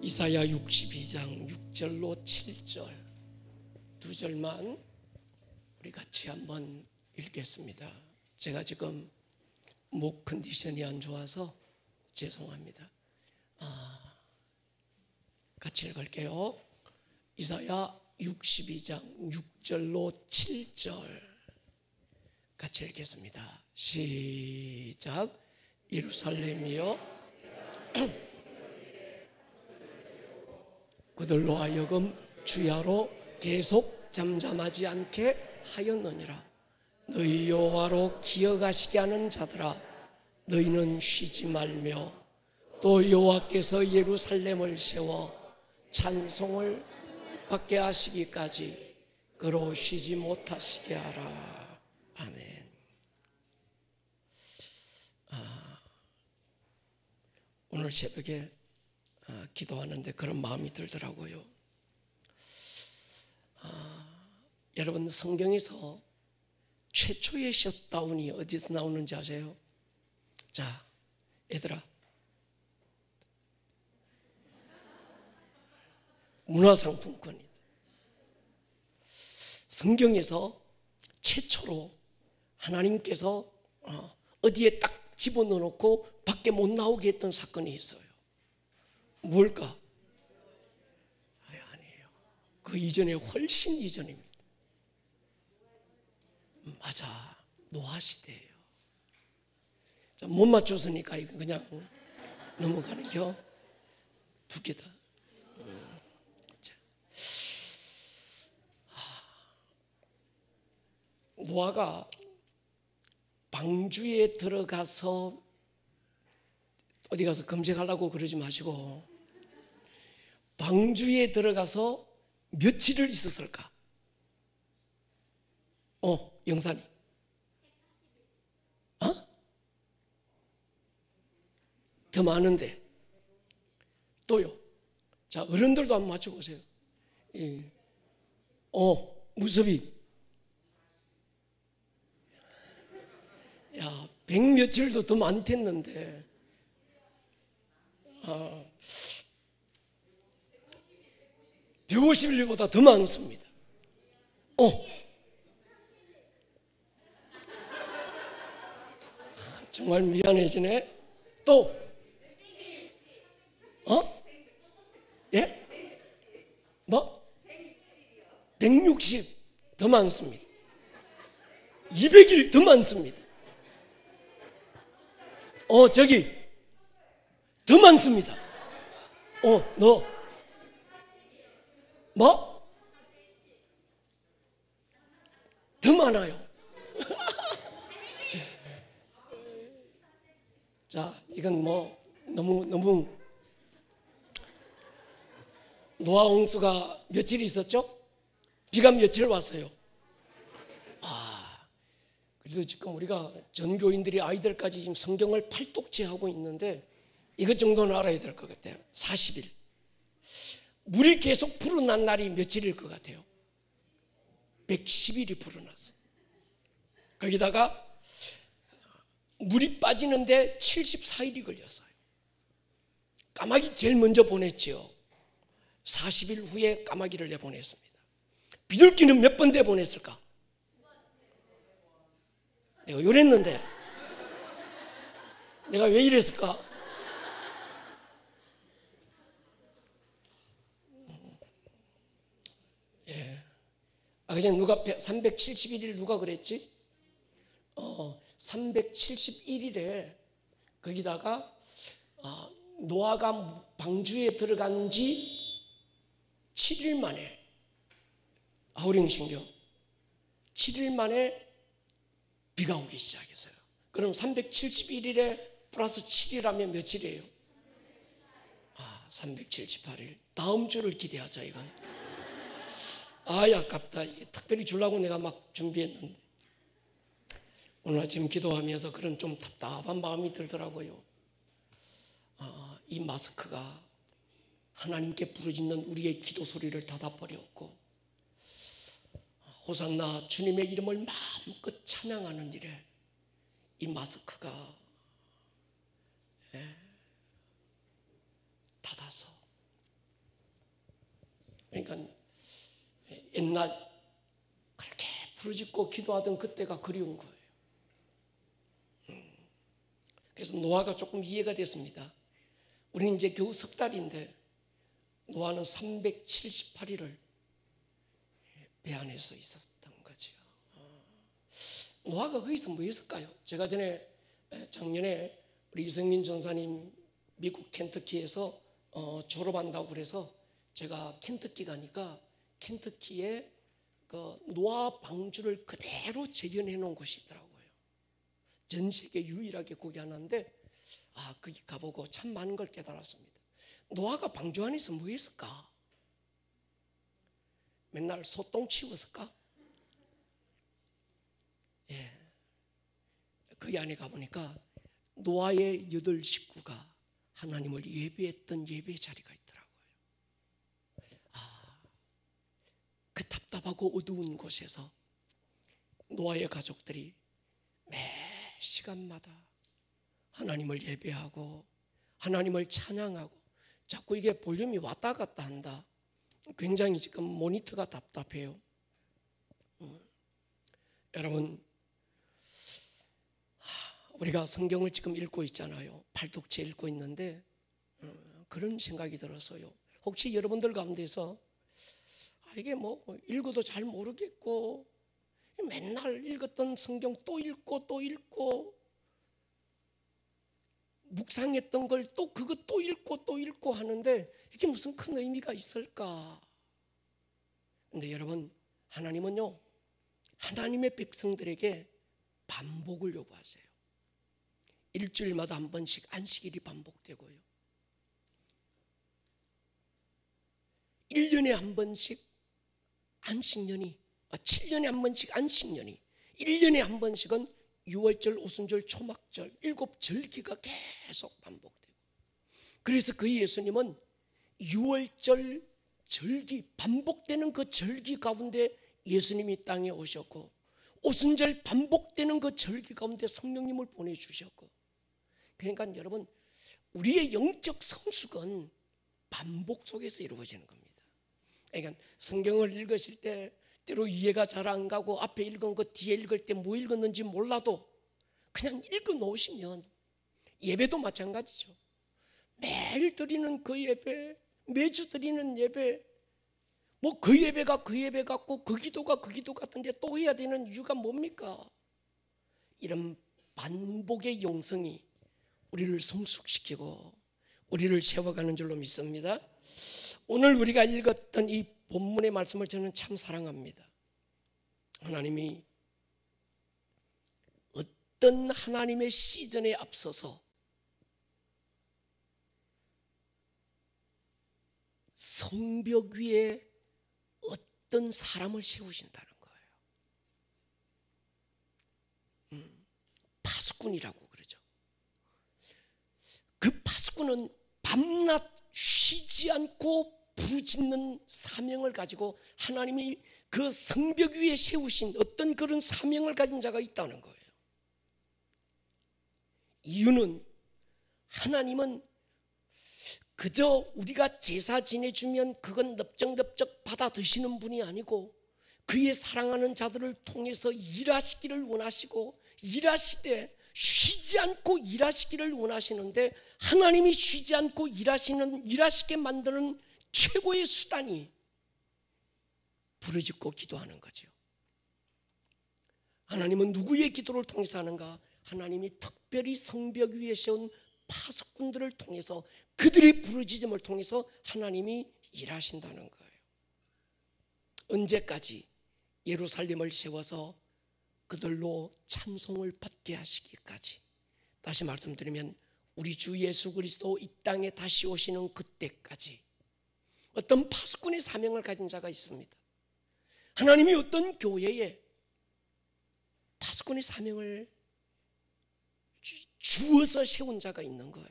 이사야 62장 6절로 7절 두 절만 우리 같이 한번 읽겠습니다. 제가 지금 목 컨디션이 안 좋아서 죄송합니다. 같이 읽을게요. 이사야 62장 6절로 7절 같이 읽겠습니다. 시작. 예루살렘이여 그들로 하여금 주야로 계속 잠잠하지 않게 하였느니라. 너희 여호와로 기억하시게 하는 자들아, 너희는 쉬지 말며 또 여호와께서 예루살렘을 세워 찬송을 받게 하시기까지 그로 쉬지 못하시게 하라. 아멘. 오늘 새벽에 기도하는데 그런 마음이 들더라고요. 여러분, 성경에서 최초의 셧다운이 어디서 나오는지 아세요? 자, 얘들아, 문화상품권이다. 성경에서 최초로 하나님께서 어디에 딱 집어넣어놓고 밖에 못 나오게 했던 사건이 있어요. 뭘까? 아니에요. 그 이전에 훨씬 이전입니다. 맞아, 노아 시대예요. 자, 못 맞췄으니까 이거 그냥 넘어가는 겨. 두 개다. 노아가 방주에 들어가서 어디 가서 검색하려고 그러지 마시고 방주에 들어가서 며칠을 있었을까? 영산이. 더 많은데. 또요. 자, 어른들도 한번 맞춰보세요. 무섭이. 야, 100 며칠도 더 많댔는데. 150일보다 더 많습니다. 정말 미안해지네. 또 예? 뭐? 160 더 많습니다. 200일 더 많습니다. 저기 더 많습니다. 너 뭐? 더 많아요. 자, 이건 뭐 너무 노아 홍수가 며칠 있었죠? 비가 며칠 왔어요? 그래도 지금 우리가 전교인들이 아이들까지 지금 성경을 팔독체하고 있는데 이것 정도는 알아야 될 것 같아요. 40일. 물이 계속 불어난 날이 며칠일 것 같아요? 110일이 불어났어요. 거기다가 물이 빠지는데 74일이 걸렸어요. 까마귀 제일 먼저 보냈죠. 40일 후에 까마귀를 내보냈습니다. 비둘기는 몇 번 내보냈을까? 내가 이랬는데 내가 왜 이랬을까? 그냥 누가 371일 누가 그랬지? 371일에 거기다가 노아가 방주에 들어간 지 7일 만에 아우령신경 7일 만에 비가 오기 시작했어요. 그럼 371일에 플러스 7일하면 며칠이에요? 378일. 다음 주를 기대하자 이건. 아깝다. 특별히 주려고 내가 막 준비했는데 오늘 아침 기도하면서 그런 좀 답답한 마음이 들더라고요. 이 마스크가 하나님께 부르짖는 우리의 기도 소리를 닫아버렸고 호산나 주님의 이름을 마음껏 찬양하는 일에 이 마스크가 닫아서 그러니까 옛날 그렇게 부르짖고 기도하던 그때가 그리운 거예요. 그래서 노아가 조금 이해가 됐습니다. 우리는 이제 겨우 석 달인데 노아는 378일을 배 안에서 있었던 거죠. 노아가 거기서 뭐 했을까요? 제가 작년에 우리 이성민 전사님 미국 켄터키에서 졸업한다고 그래서 제가 켄터키 가니까 켄터키에 그 노아 방주를 그대로 재현해 놓은 곳이 있더라고요. 전 세계 유일하게 거기 하나인데 거기 가보고 참 많은 걸 깨달았습니다. 노아가 방주 안에서 뭐 했을까? 맨날 소똥 치웠을까? 예. 거기 안에 가보니까 노아의 8 식구가 하나님을 예배했던 예배 자리가 있더라고요. 그 답답하고 어두운 곳에서 노아의 가족들이 매 시간마다 하나님을 예배하고 하나님을 찬양하고, 자꾸 이게 볼륨이 왔다 갔다 한다. 굉장히 지금 모니터가 답답해요. 여러분, 우리가 성경을 지금 읽고 있잖아요. 발독체 읽고 있는데 그런 생각이 들었어요. 혹시 여러분들 가운데서 이게 뭐 읽어도 잘 모르겠고 맨날 읽었던 성경 또 읽고 또 읽고 묵상했던 걸 또 그거 또 읽고 또 읽고 하는데 이게 무슨 큰 의미가 있을까? 근데 여러분, 하나님은요, 하나님의 백성들에게 반복을 요구하세요. 일주일마다 한 번씩 안식일이 반복되고요, 1년에 한 번씩 안식년이 7년에 한 번씩 안식년이, 1년에 한 번씩은 유월절, 오순절, 초막절 7절기가 계속 반복되고, 그래서 그 예수님은 유월절 절기, 반복되는 그 절기 가운데 예수님이 땅에 오셨고, 오순절 반복되는 그 절기 가운데 성령님을 보내주셨고, 그러니까 여러분, 우리의 영적 성숙은 반복 속에서 이루어지는 겁니다. 그러니까 성경을 읽으실 때 때로 이해가 잘 안 가고 앞에 읽은 거 뒤에 읽을 때 뭐 읽었는지 몰라도 그냥 읽어 놓으시면, 예배도 마찬가지죠. 매일 드리는 그 예배, 매주 드리는 예배, 뭐 그 예배가 그 예배 같고 그 기도가 그 기도 같은데 또 해야 되는 이유가 뭡니까? 이런 반복의 영성이 우리를 성숙시키고 우리를 세워가는 줄로 믿습니다. 오늘 우리가 읽었던 이 본문의 말씀을 저는 참 사랑합니다. 하나님이 어떤 하나님의 시즌에 앞서서 성벽 위에 어떤 사람을 세우신다는 거예요. 파수꾼이라고 그러죠. 그 파수꾼은 밤낮 쉬지 않고 부르짖는 사명을 가지고 하나님이 그 성벽 위에 세우신 어떤 그런 사명을 가진 자가 있다는 거예요. 이유는 하나님은 그저 우리가 제사 지내주면 그건 넙적넙적 받아 드시는 분이 아니고, 그의 사랑하는 자들을 통해서 일하시기를 원하시고, 일하시되 쉬지 않고 일하시기를 원하시는데, 하나님이 쉬지 않고 일하시게 만드는 최고의 수단이 부르짖고 기도하는 거죠. 하나님은 누구의 기도를 통해서 하는가? 하나님이 특별히 성벽 위에 세운 파수꾼들을 통해서, 그들의 부르짖음을 통해서 하나님이 일하신다는 거예요. 언제까지? 예루살렘을 세워서 그들로 찬송을 받게 하시기까지. 다시 말씀드리면 우리 주 예수 그리스도 이 땅에 다시 오시는 그때까지 어떤 파수꾼의 사명을 가진 자가 있습니다. 하나님이 어떤 교회에 파수꾼의 사명을 주어서 세운 자가 있는 거예요.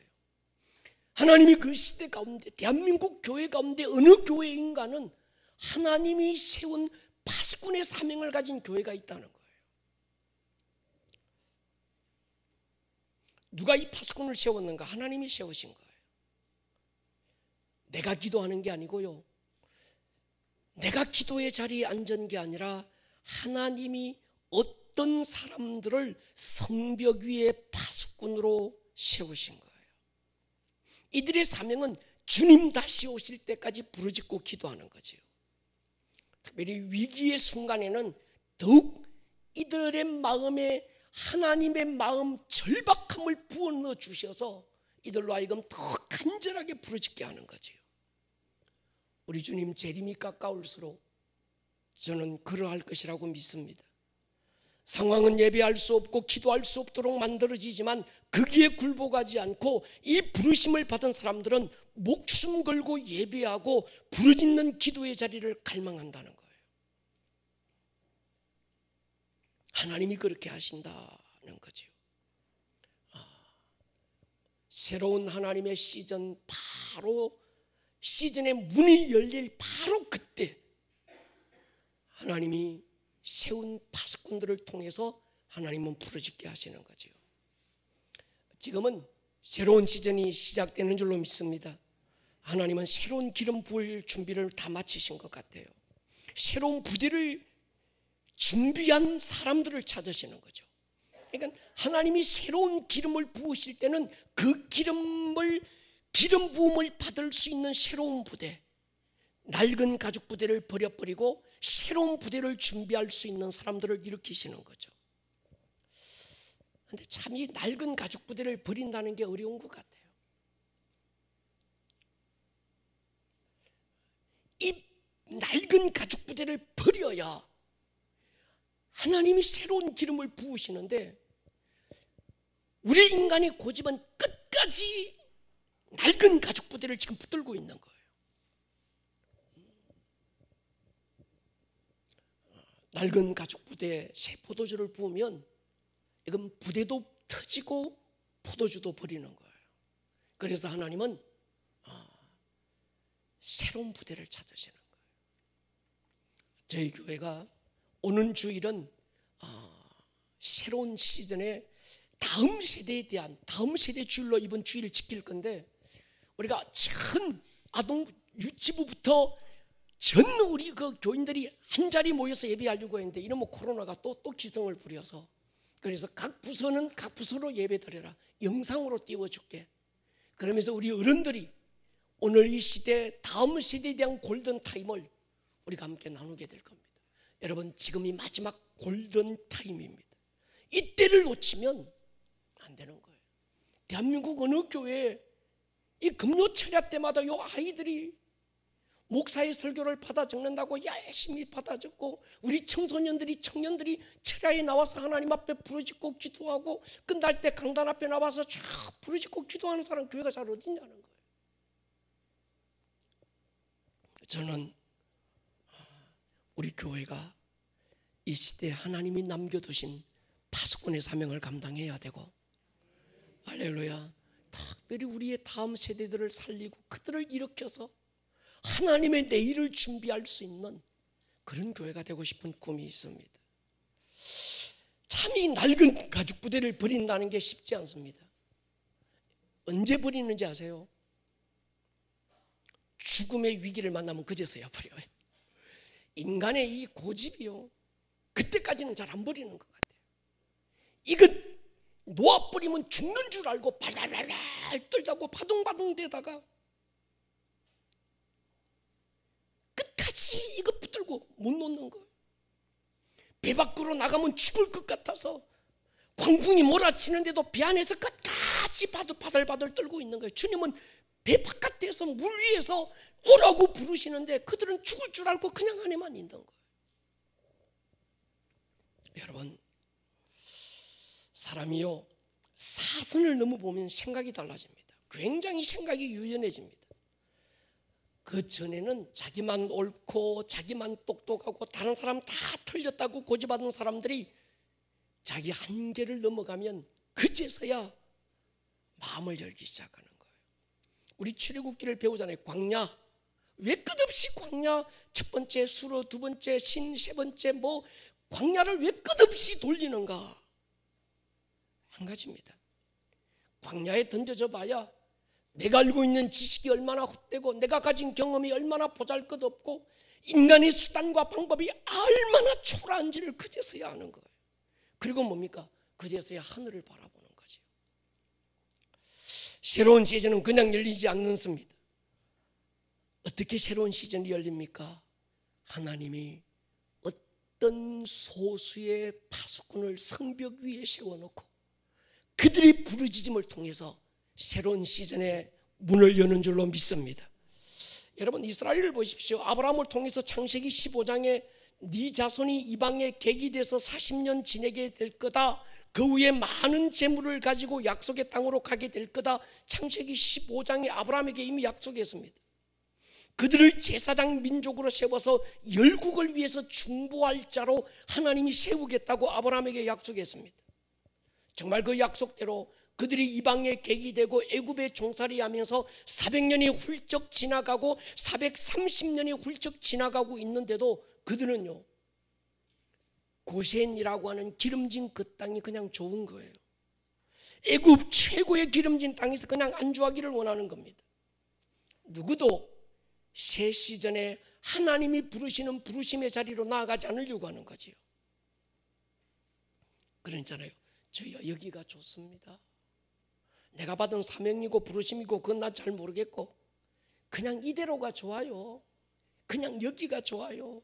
하나님이 그 시대 가운데, 대한민국 교회 가운데 어느 교회인가는 하나님이 세운 파수꾼의 사명을 가진 교회가 있다는 거예요. 누가 이 파수꾼을 세웠는가? 하나님이 세우신 거예요. 내가 기도하는 게 아니고요, 내가 기도의 자리에 앉은 게 아니라 하나님이 어떤 사람들을 성벽 위에 파수꾼으로 세우신 거예요. 이들의 사명은 주님 다시 오실 때까지 부르짖고 기도하는 거지요. 특별히 위기의 순간에는 더욱 이들의 마음에 하나님의 마음 절박함을 부어넣어 주셔서 이들로 하여금 더 간절하게 부르짖게 하는 거지요. 우리 주님 재림이 가까울수록 저는 그러할 것이라고 믿습니다. 상황은 예배할 수 없고 기도할 수 없도록 만들어지지만 거기에 굴복하지 않고 이 부르심을 받은 사람들은 목숨 걸고 예배하고 부르짖는 기도의 자리를 갈망한다는 거예요. 하나님이 그렇게 하신다는 거죠. 새로운 하나님의 시즌, 바로 시즌의 문이 열릴 바로 그때 하나님이 세운 파수꾼들을 통해서 하나님은 부르짖게 하시는 거죠. 지금은 새로운 시즌이 시작되는 줄로 믿습니다. 하나님은 새로운 기름 부을 준비를 다 마치신 것 같아요. 새로운 부대를 준비한 사람들을 찾으시는 거죠. 그러니까 하나님이 새로운 기름을 부으실 때는 그 기름 부음을 받을 수 있는 새로운 부대, 낡은 가죽 부대를 버려버리고 새로운 부대를 준비할 수 있는 사람들을 일으키시는 거죠. 그런데 참 이 낡은 가죽 부대를 버린다는 게 어려운 것 같아요. 이 낡은 가죽 부대를 버려야 하나님이 새로운 기름을 부으시는데 우리 인간의 고집은 끝까지 낡은 가죽 부대를 지금 붙들고 있는 거예요. 낡은 가죽 부대에 새 포도주를 부으면 이건 부대도 터지고 포도주도 버리는 거예요. 그래서 하나님은 새로운 부대를 찾으시는 거예요. 저희 교회가 오는 주일은 새로운 시즌에 다음 세대에 대한 다음 세대 주일로 이번 주일을 지킬 건데, 우리가 전 아동 유치부부터 전 우리 그 교인들이 한 자리 모여서 예배하려고 했는데 이러면 코로나가 또 기승을 부려서, 그래서 각 부서는 각 부서로 예배드려라, 영상으로 띄워줄게. 그러면서 우리 어른들이 오늘 이 시대 다음 세대에 대한 골든타임을 우리가 함께 나누게 될 겁니다. 여러분, 지금이 마지막 골든타임입니다. 이때를 놓치면 안 되는 거예요. 대한민국 어느 교회에 이 금요 철야 때마다 요 아이들이 목사의 설교를 받아 적는다고 열심히 받아 적고, 우리 청년들이 철야에 나와서 하나님 앞에 부르짖고 기도하고, 끝날 때 강단 앞에 나와서 쫙 부르짖고 기도하는 사람 교회가 잘 어딨냐는 거예요. 저는 우리 교회가 이 시대에 하나님이 남겨두신 파수꾼의 사명을 감당해야 되고, 할렐루야, 특별히 우리의 다음 세대들을 살리고 그들을 일으켜서 하나님의 내일을 준비할 수 있는 그런 교회가 되고 싶은 꿈이 있습니다. 참 이 낡은 가죽 부대를 버린다는 게 쉽지 않습니다. 언제 버리는지 아세요? 죽음의 위기를 만나면 그제서야 버려요. 인간의 이 고집이요, 그때까지는 잘 안 버리는 것 같아요. 이것 놓아버리면 죽는 줄 알고 발랄랄 떨다고 바둥바둥 대다가 끝까지 이거 붙들고 못 놓는 거예요. 배 밖으로 나가면 죽을 것 같아서 광풍이 몰아치는데도 배 안에서 끝까지 바들바들 떨고 있는 거예요. 주님은 배 바깥에서 물 위에서 오라고 부르시는데 그들은 죽을 줄 알고 그냥 안에만 있는 거예요. 여러분, 사람이요, 사선을 넘어보면 생각이 달라집니다. 굉장히 생각이 유연해집니다. 그 전에는 자기만 옳고 자기만 똑똑하고 다른 사람 다 틀렸다고 고집하던 사람들이 자기 한계를 넘어가면 그제서야 마음을 열기 시작하는 거예요. 우리 출애굽기를 배우잖아요. 광야, 왜 끝없이 광야, 첫 번째 수로, 두 번째 신, 세 번째 뭐 광야를 왜 끝없이 돌리는가? 한 가지입니다. 광야에 던져져 봐야 내가 알고 있는 지식이 얼마나 헛되고 내가 가진 경험이 얼마나 보잘것없고 인간의 수단과 방법이 얼마나 초라한지를 그제서야 아는 거예요. 그리고 뭡니까? 그제서야 하늘을 바라보는 거죠. 새로운 시즌은 그냥 열리지 않습니다. 어떻게 새로운 시즌이 열립니까? 하나님이 어떤 소수의 파수꾼을 성벽 위에 세워놓고 그들이 부르짖음을 통해서 새로운 시즌의 문을 여는 줄로 믿습니다. 여러분, 이스라엘을 보십시오. 아브라함을 통해서 창세기 15장에 네 자손이 이방에 객이 돼서 40년 지내게 될 거다, 그 후에 많은 재물을 가지고 약속의 땅으로 가게 될 거다, 창세기 15장에 아브라함에게 이미 약속했습니다. 그들을 제사장 민족으로 세워서 열국을 위해서 중보할 자로 하나님이 세우겠다고 아브라함에게 약속했습니다. 정말 그 약속대로 그들이 이방의 객이 되고 애굽에 종살이하면서 400년이 훌쩍 지나가고 430년이 훌쩍 지나가고 있는데도 그들은요, 고센이라고 하는 기름진 그 땅이 그냥 좋은 거예요. 애굽 최고의 기름진 땅에서 그냥 안주하기를 원하는 겁니다. 누구도 새 시즌에 하나님이 부르시는 부르심의 자리로 나아가지 않으려고 하는 거지요. 그러잖아요. 주여, 여기가 좋습니다. 내가 받은 사명이고 부르심이고 그건 나 잘 모르겠고 그냥 이대로가 좋아요. 그냥 여기가 좋아요.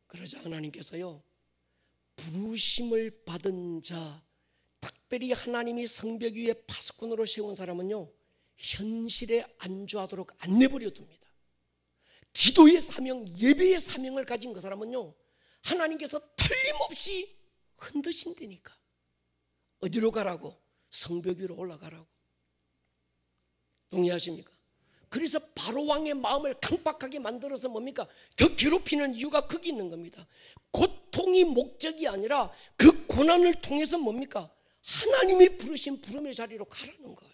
그러자 하나님께서요, 부르심을 받은 자, 특별히 하나님이 성벽 위에 파수꾼으로 세운 사람은요, 현실에 안주하도록 안 내버려 둡니다. 기도의 사명, 예배의 사명을 가진 그 사람은요, 하나님께서 틀림없이 흔드신다니까. 어디로 가라고? 성벽 위로 올라가라고. 동의하십니까? 그래서 바로 왕의 마음을 강박하게 만들어서 뭡니까? 더 괴롭히는 이유가 거기 있는 겁니다. 고통이 목적이 아니라 그 고난을 통해서 뭡니까? 하나님이 부르신 부름의 자리로 가라는 거예요.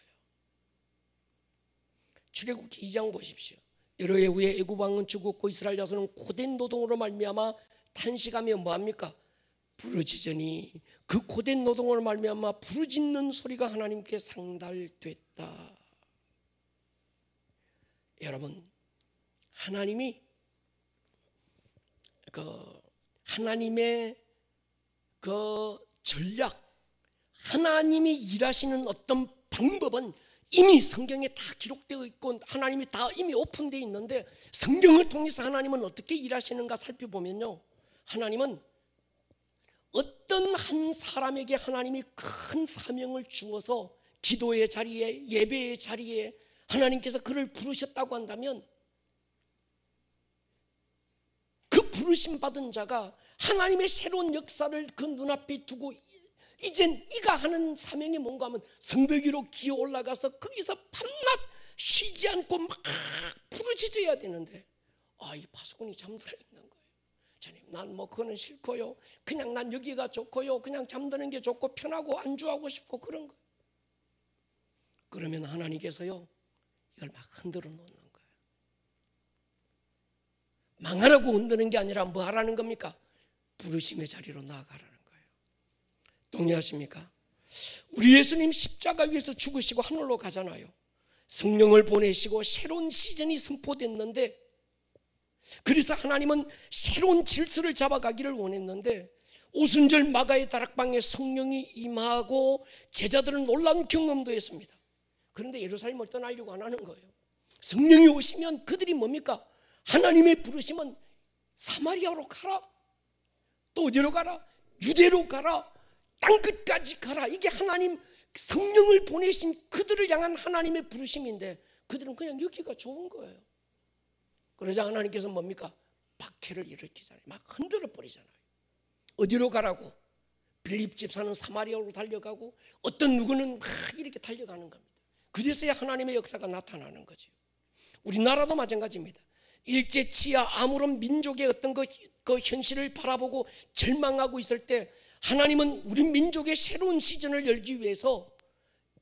출애굽기 2장 보십시오. 여러 해 후에 애굽 왕은 죽었고 이스라엘 자손은 고된 노동으로 말미암아 탄식하며 뭐합니까? 부르짖으니 그 고된 노동으로 말미암아 부르짖는 소리가 하나님께 상달됐다. 여러분, 하나님이 하나님의 그 전략, 하나님이 일하시는 어떤 방법은 이미 성경에 다 기록되어 있고 하나님이 다 이미 오픈되어 있는데, 성경을 통해서 하나님은 어떻게 일하시는가 살펴보면요, 하나님은 어떤 한 사람에게 하나님이 큰 사명을 주어서 기도의 자리에, 예배의 자리에 하나님께서 그를 부르셨다고 한다면 그 부르심 받은 자가 하나님의 새로운 역사를 그 눈앞에 두고 이젠 이가 하는 사명이 뭔가 하면 성벽 위로 기어 올라가서 거기서 밤낮 쉬지 않고 막 부르짖어야 되는데, 이 파수꾼이 잠들어 있는 거예요. 주님, 난 뭐 그거는 싫고요, 그냥 난 여기가 좋고요, 그냥 잠드는 게 좋고 편하고 안주하고 싶고 그런 거예요. 그러면 하나님께서요, 이걸 막 흔들어 놓는 거예요. 망하라고 흔드는 게 아니라 뭐 하라는 겁니까? 부르심의 자리로 나아가라는 거예요. 동의하십니까? 우리 예수님 십자가 위에서 죽으시고 하늘로 가잖아요. 성령을 보내시고 새로운 시즌이 선포됐는데, 그래서 하나님은 새로운 질서를 잡아가기를 원했는데, 오순절 마가의 다락방에 성령이 임하고 제자들은 놀라운 경험도 했습니다. 그런데 예루살렘을 떠나려고 안 하는 거예요. 성령이 오시면 그들이 뭡니까? 하나님의 부르심은 사마리아로 가라, 또 어디로 가라? 유대로 가라, 땅끝까지 가라. 이게 하나님 성령을 보내신 그들을 향한 하나님의 부르심인데, 그들은 그냥 여기가 좋은 거예요. 그러자 하나님께서 뭡니까? 박해를 일으키잖아요. 막 흔들어 버리잖아요. 어디로 가라고? 빌립 집사는 사마리아로 달려가고 어떤 누구는 막 이렇게 달려가는 겁니다. 그래서야 하나님의 역사가 나타나는 거죠. 우리나라도 마찬가지입니다. 일제치하 아무런 민족의 어떤 그 현실을 바라보고 절망하고 있을 때, 하나님은 우리 민족의 새로운 시즌을 열기 위해서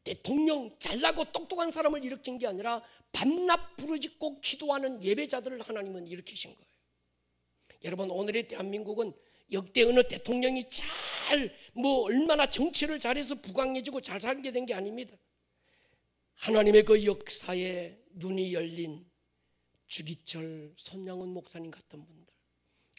대통령, 잘나고 똑똑한 사람을 일으킨 게 아니라 밤낮 부르짖고 기도하는 예배자들을 하나님은 일으키신 거예요. 여러분, 오늘의 대한민국은 역대 어느 대통령이 얼마나 정치를 잘해서 부강해지고 잘 살게 된 게 아닙니다. 하나님의 그 역사에 눈이 열린 주기철, 손양원 목사님 같은 분들,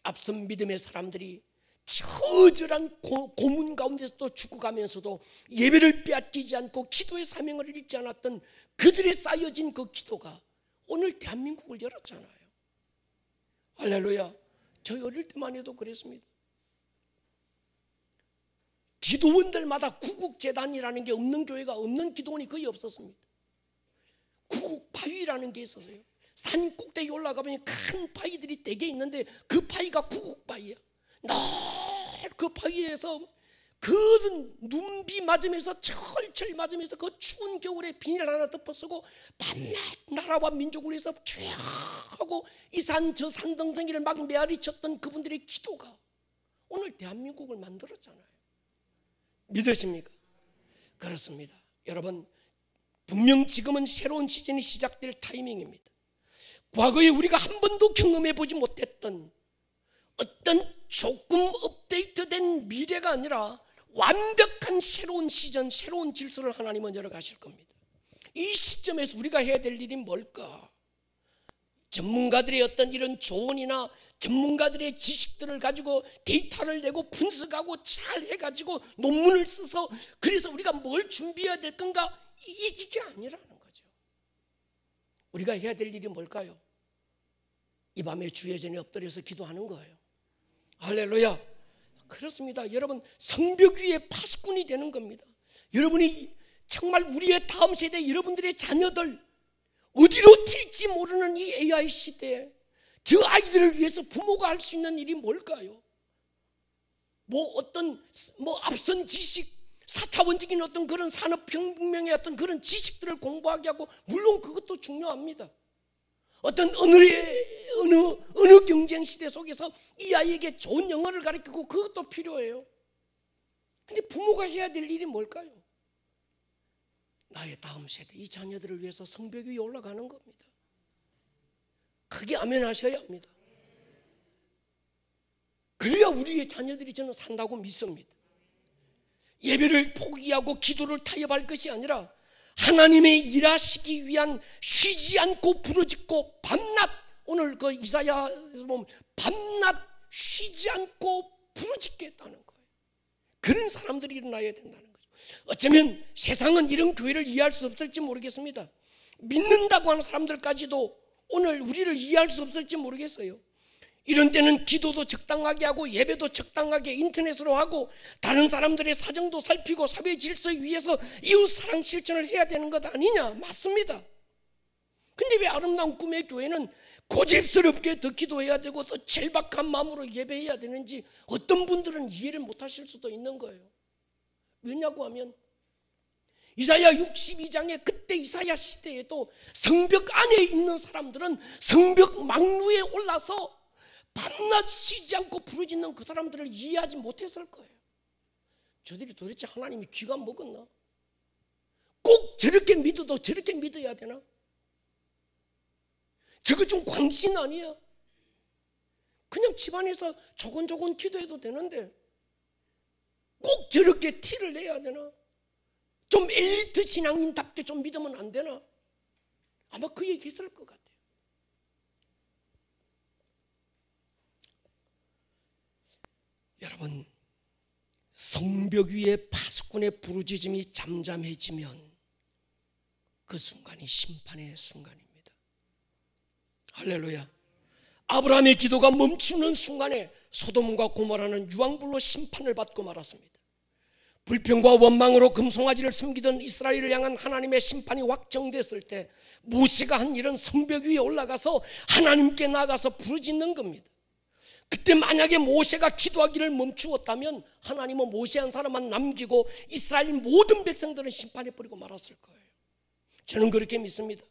앞선 믿음의 사람들이 처절한 고문 가운데서도 죽어가면서도 예배를 빼앗기지 않고 기도의 사명을 잃지 않았던 그들의 쌓여진 그 기도가 오늘 대한민국을 열었잖아요. 할렐루야. 저희 어릴 때만 해도 그랬습니다. 기도원들마다 구국재단이라는 게 없는 교회가, 없는 기도원이 거의 없었습니다. 구국파위라는 게 있었어요. 산 꼭대기 올라가면 큰 파이들이 대개 있는데 그 파이가 구국파이야. 늘 그 파이에서 그 눈비 맞으면서 철철 맞으면서 그 추운 겨울에 비닐 하나 덮어쓰고 밤낮 나라와 민족을 위해서 쭉 하고 이 산 저 산등성이를 막 메아리 쳤던 그분들의 기도가 오늘 대한민국을 만들었잖아요. 믿으십니까? 그렇습니다. 여러분, 분명 지금은 새로운 시즌이 시작될 타이밍입니다. 과거에 우리가 한 번도 경험해 보지 못했던 어떤 조금 업데이트된 미래가 아니라 완벽한 새로운 시즌, 새로운 질서를 하나님은 열어가실 겁니다. 이 시점에서 우리가 해야 될 일이 뭘까? 전문가들의 어떤 이런 조언이나 전문가들의 지식들을 가지고 데이터를 내고 분석하고 잘 해가지고 논문을 써서 그래서 우리가 뭘 준비해야 될 건가? 이게 아니라는 거죠. 우리가 해야 될 일이 뭘까요? 이 밤에 주의 전에 엎드려서 기도하는 거예요. 할렐루야. 그렇습니다. 여러분, 성벽 위에 파수꾼이 되는 겁니다. 여러분이 정말 우리의 다음 세대 여러분들의 자녀들 어디로 튈지 모르는 이 AI 시대에 저 아이들을 위해서 부모가 할 수 있는 일이 뭘까요? 앞선 지식, 4차원적인 어떤 그런 산업혁명의 어떤 그런 지식들을 공부하게 하고, 물론 그것도 중요합니다. 어떤 어느 경쟁 시대 속에서 이 아이에게 좋은 영어를 가르치고 그것도 필요해요. 근데 부모가 해야 될 일이 뭘까요? 나의 다음 세대, 이 자녀들을 위해서 성벽 위에 올라가는 겁니다. 크게 아멘 하셔야 합니다. 그래야 우리의 자녀들이 저는 산다고 믿습니다. 예배를 포기하고 기도를 타협할 것이 아니라 하나님의 일하시기 위한 쉬지 않고 부르짖고 밤낮, 오늘 그 이사야에서 보면 밤낮 쉬지 않고 부르짖겠다는 거예요. 그런 사람들이 일어나야 된다는 거죠. 어쩌면 세상은 이런 교회를 이해할 수 없을지 모르겠습니다. 믿는다고 하는 사람들까지도 오늘 우리를 이해할 수 없을지 모르겠어요. 이런 때는 기도도 적당하게 하고 예배도 적당하게 인터넷으로 하고 다른 사람들의 사정도 살피고 사회 질서 위해서 이웃사랑 실천을 해야 되는 것 아니냐? 맞습니다. 근데 왜 아름다운 꿈의 교회는 고집스럽게 더 기도해야 되고 더 절박한 마음으로 예배해야 되는지 어떤 분들은 이해를 못하실 수도 있는 거예요. 왜냐고 하면 이사야 62장에 그때 이사야 시대에도 성벽 안에 있는 사람들은 성벽 망루에 올라서 밤낮 쉬지 않고 부르짖는 그 사람들을 이해하지 못했을 거예요. 저들이 도대체 하나님이 귀가 먹었나? 꼭 저렇게 믿어도 저렇게 믿어야 되나? 저거 좀 광신 아니야? 그냥 집안에서 조곤조곤 기도해도 되는데 꼭 저렇게 티를 내야 되나? 좀 엘리트 신앙인답게 좀 믿으면 안 되나? 아마 그 얘기 했을 것 같아요. 여러분, 성벽 위에 파수꾼의 부르짖음이 잠잠해지면 그 순간이 심판의 순간입니다. 할렐루야. 아브라함의 기도가 멈추는 순간에 소돔과 고모라는 유황불로 심판을 받고 말았습니다. 불평과 원망으로 금송아지를 섬기던 이스라엘을 향한 하나님의 심판이 확정됐을 때 모세가 한 일은 성벽 위에 올라가서 하나님께 나가서 부르짖는 겁니다. 그때 만약에 모세가 기도하기를 멈추었다면 하나님은 모세 한 사람만 남기고 이스라엘 모든 백성들은 심판해버리고 말았을 거예요. 저는 그렇게 믿습니다.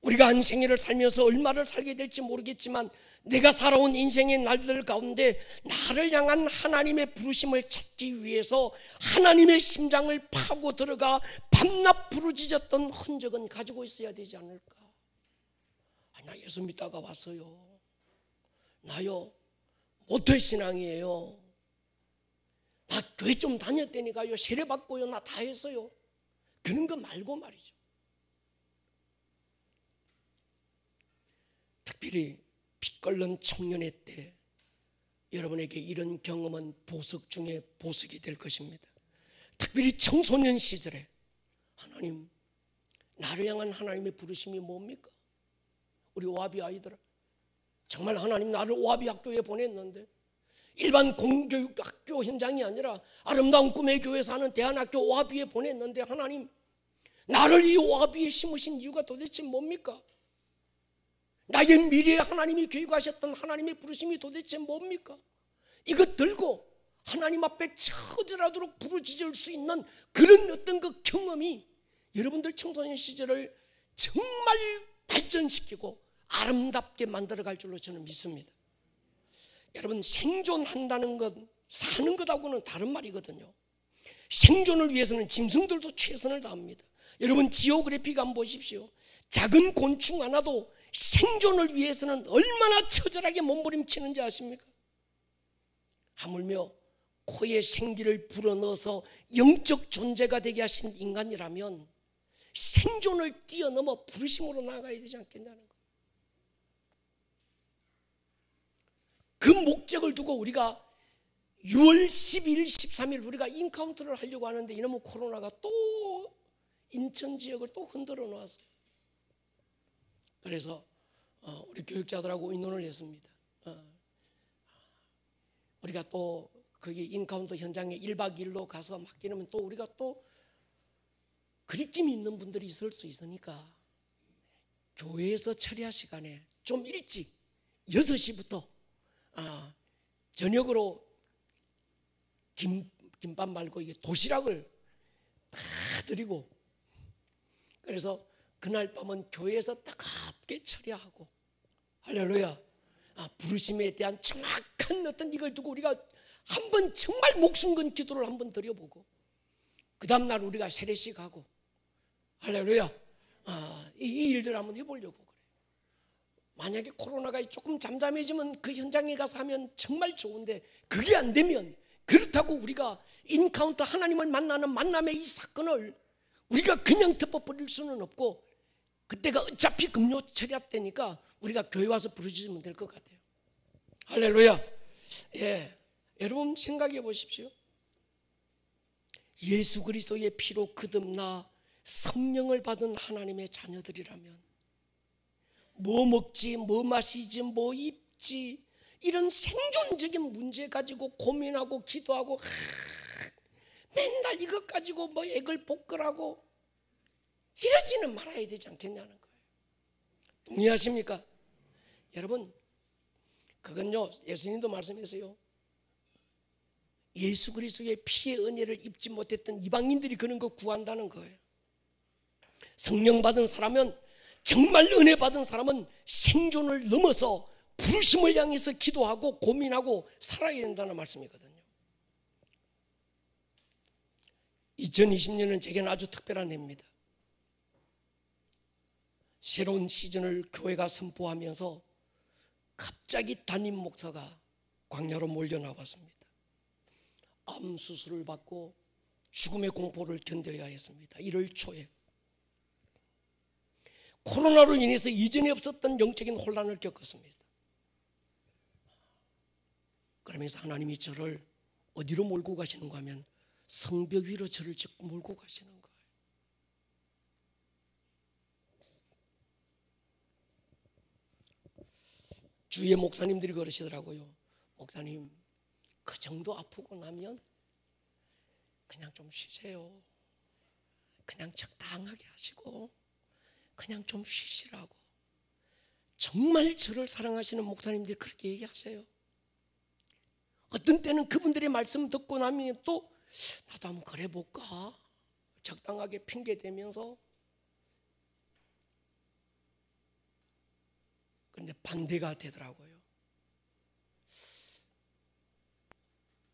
우리가 한 생애를 살면서 얼마를 살게 될지 모르겠지만 내가 살아온 인생의 날들 가운데 나를 향한 하나님의 부르심을 찾기 위해서 하나님의 심장을 파고 들어가 밤낮 부르짖었던 흔적은 가지고 있어야 되지 않을까? 나 예수 믿다가 왔어요. 나요 모태신앙이에요. 나 교회 좀 다녔다니까요. 세례받고요. 나 다 했어요. 그런 거 말고 말이죠. 특별히 피 끓는 청년의 때 여러분에게 이런 경험은 보석 중에 보석이 될 것입니다. 특별히 청소년 시절에 하나님, 나를 향한 하나님의 부르심이 뭡니까? 우리 오아비 아이들아, 정말 하나님 나를 오아비 학교에 보냈는데 일반 공교육 학교 현장이 아니라 아름다운 꿈의 교회에서 하는 대안학교 오아비에 보냈는데 하나님, 나를 이 오아비에 심으신 이유가 도대체 뭡니까? 나의 미래에 하나님이 계획하셨던 하나님의 부르심이 도대체 뭡니까? 이것 들고 하나님 앞에 처절하도록 부르짖을 수 있는 그런 어떤 그 경험이 여러분들 청소년 시절을 정말 발전시키고 아름답게 만들어갈 줄로 저는 믿습니다. 여러분, 생존한다는 것, 사는 것하고는 다른 말이거든요. 생존을 위해서는 짐승들도 최선을 다합니다. 여러분, 지오그래픽 한번 보십시오. 작은 곤충 하나도 생존을 위해서는 얼마나 처절하게 몸부림치는지 아십니까? 하물며 코에 생기를 불어넣어서 영적 존재가 되게 하신 인간이라면 생존을 뛰어넘어 부르심으로 나아가야 되지 않겠냐는 거예요. 그 목적을 두고 우리가 6월 12일, 13일 우리가 인카운트를 하려고 하는데 이놈의 코로나가 또 인천 지역을 또 흔들어 놓았어요. 그래서 우리 교육자들하고 의논을 했습니다. 우리가 또 거기 인카운트 현장에 1박 2일로 가서 맡기면 또 우리가 또 그리낌이 있는 분들이 있을 수 있으니까 교회에서 처리할 시간에 좀 일찍 6시부터 저녁으로 김밥 말고 이게 도시락을 다 드리고, 그래서 그날 밤은 교회에서 따갑게 처리하고, 할렐루야, 부르심에 대한 정확한 어떤 이걸 두고 우리가 한번 정말 목숨 건 기도를 한번 드려보고 그 다음날 우리가 세례식 하고, 할렐루야, 이 일들 한번 해보려고 그래요. 만약에 코로나가 조금 잠잠해지면 그 현장에 가서 하면 정말 좋은데 그게 안 되면, 그렇다고 우리가 인카운터 하나님을 만나는 만남의 이 사건을 우리가 그냥 덮어버릴 수는 없고, 그때가 어차피 금요 철야 때니까 우리가 교회 와서 부르짖으면 될 것 같아요. 할렐루야. 예, 여러분 생각해 보십시오. 예수 그리스도의 피로 거듭나 성령을 받은 하나님의 자녀들이라면 뭐 먹지, 뭐 마시지, 뭐 입지, 이런 생존적인 문제 가지고 고민하고 기도하고 맨날 이것 가지고 뭐 액을 복걸하고 이러지는 말아야 되지 않겠냐는 거예요. 동의하십니까? 여러분, 그건요, 예수님도 말씀했어요. 예수 그리스도의 피의 은혜를 입지 못했던 이방인들이 그런 거 구한다는 거예요. 성령 받은 사람은, 정말 은혜 받은 사람은 생존을 넘어서 부르심을 향해서 기도하고 고민하고 살아야 된다는 말씀이거든요. 2020년은 제게는 아주 특별한 해입니다. 새로운 시즌을 교회가 선포하면서 갑자기 담임 목사가 광야로 몰려 나왔습니다. 암 수술을 받고 죽음의 공포를 견뎌야 했습니다. 1월 초에 코로나로 인해서 이전에 없었던 영적인 혼란을 겪었습니다. 그러면서 하나님이 저를 어디로 몰고 가시는가 하면 성벽 위로 저를 몰고 가시는 거예요. 주위의 목사님들이 그러시더라고요. 목사님, 그 정도 아프고 나면 그냥 좀 쉬세요. 그냥 적당하게 하시고 그냥 좀 쉬시라고. 정말 저를 사랑하시는 목사님들이 그렇게 얘기하세요. 어떤 때는 그분들의 말씀 듣고 나면 또 나도 한번 그래 볼까, 적당하게 핑계 대면서. 그런데 반대가 되더라고요.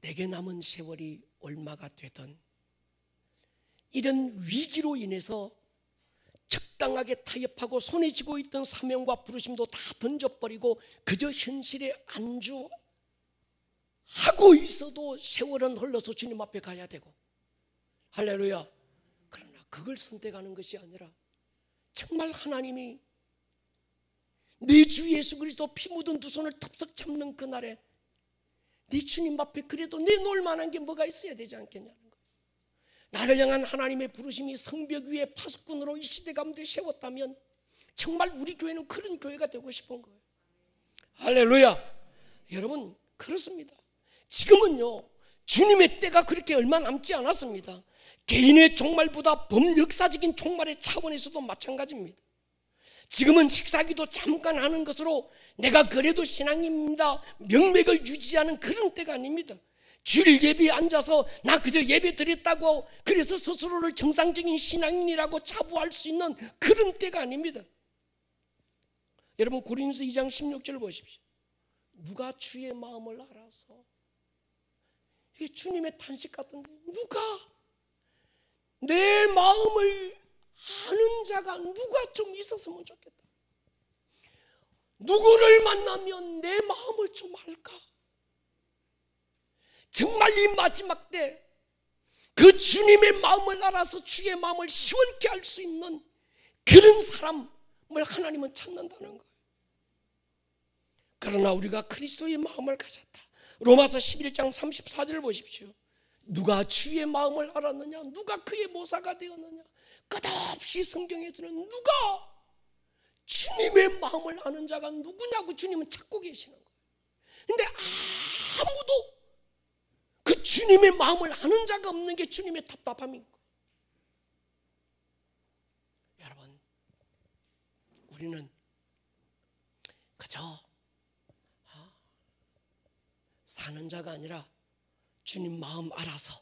내게 남은 세월이 얼마가 되든 이런 위기로 인해서 적당하게 타협하고 손에 쥐고 있던 사명과 부르심도 다 던져버리고 그저 현실에 안주하지 하고 있어도 세월은 흘러서 주님 앞에 가야 되고, 할렐루야. 그러나 그걸 선택하는 것이 아니라 정말 하나님이 네 주 예수 그리스도 피 묻은 두 손을 덥석 잡는 그날에 네 주님 앞에 그래도 내놓을 만한 게 뭐가 있어야 되지 않겠냐는 거예요. 나를 향한 하나님의 부르심이 성벽 위에 파수꾼으로 이 시대 가운데 세웠다면 정말 우리 교회는 그런 교회가 되고 싶은 거예요. 할렐루야. 여러분, 그렇습니다. 지금은요, 주님의 때가 그렇게 얼마 남지 않았습니다. 개인의 종말보다 범역사적인 종말의 차원에서도 마찬가지입니다. 지금은 식사기도 잠깐 하는 것으로 내가 그래도 신앙입니다 명맥을 유지하는 그런 때가 아닙니다. 주일 예배에 앉아서 나 그저 예배 드렸다고 그래서 스스로를 정상적인 신앙인이라고 자부할 수 있는 그런 때가 아닙니다. 여러분, 고린도서 2장 16절 보십시오. 누가 주의 마음을 알아서, 이게 주님의 탄식 같은데, 누가 내 마음을 아는 자가 누가 좀 있었으면 좋겠다. 누구를 만나면 내 마음을 좀 알까? 정말 이 마지막 때 그 주님의 마음을 알아서 주의 마음을 시원케 할 수 있는 그런 사람을 하나님은 찾는다는 거예요. 그러나 우리가 그리스도의 마음을 가졌다. 로마서 11장 34절 보십시오. 누가 주의 마음을 알았느냐? 누가 그의 모사가 되었느냐? 끝없이 성경에서는 누가 주님의 마음을 아는 자가 누구냐고 주님은 찾고 계시는 거예요. 그런데 아무도 그 주님의 마음을 아는 자가 없는 게 주님의 답답함인 거예요. 여러분, 우리는 그저 사는 자가 아니라 주님 마음 알아서,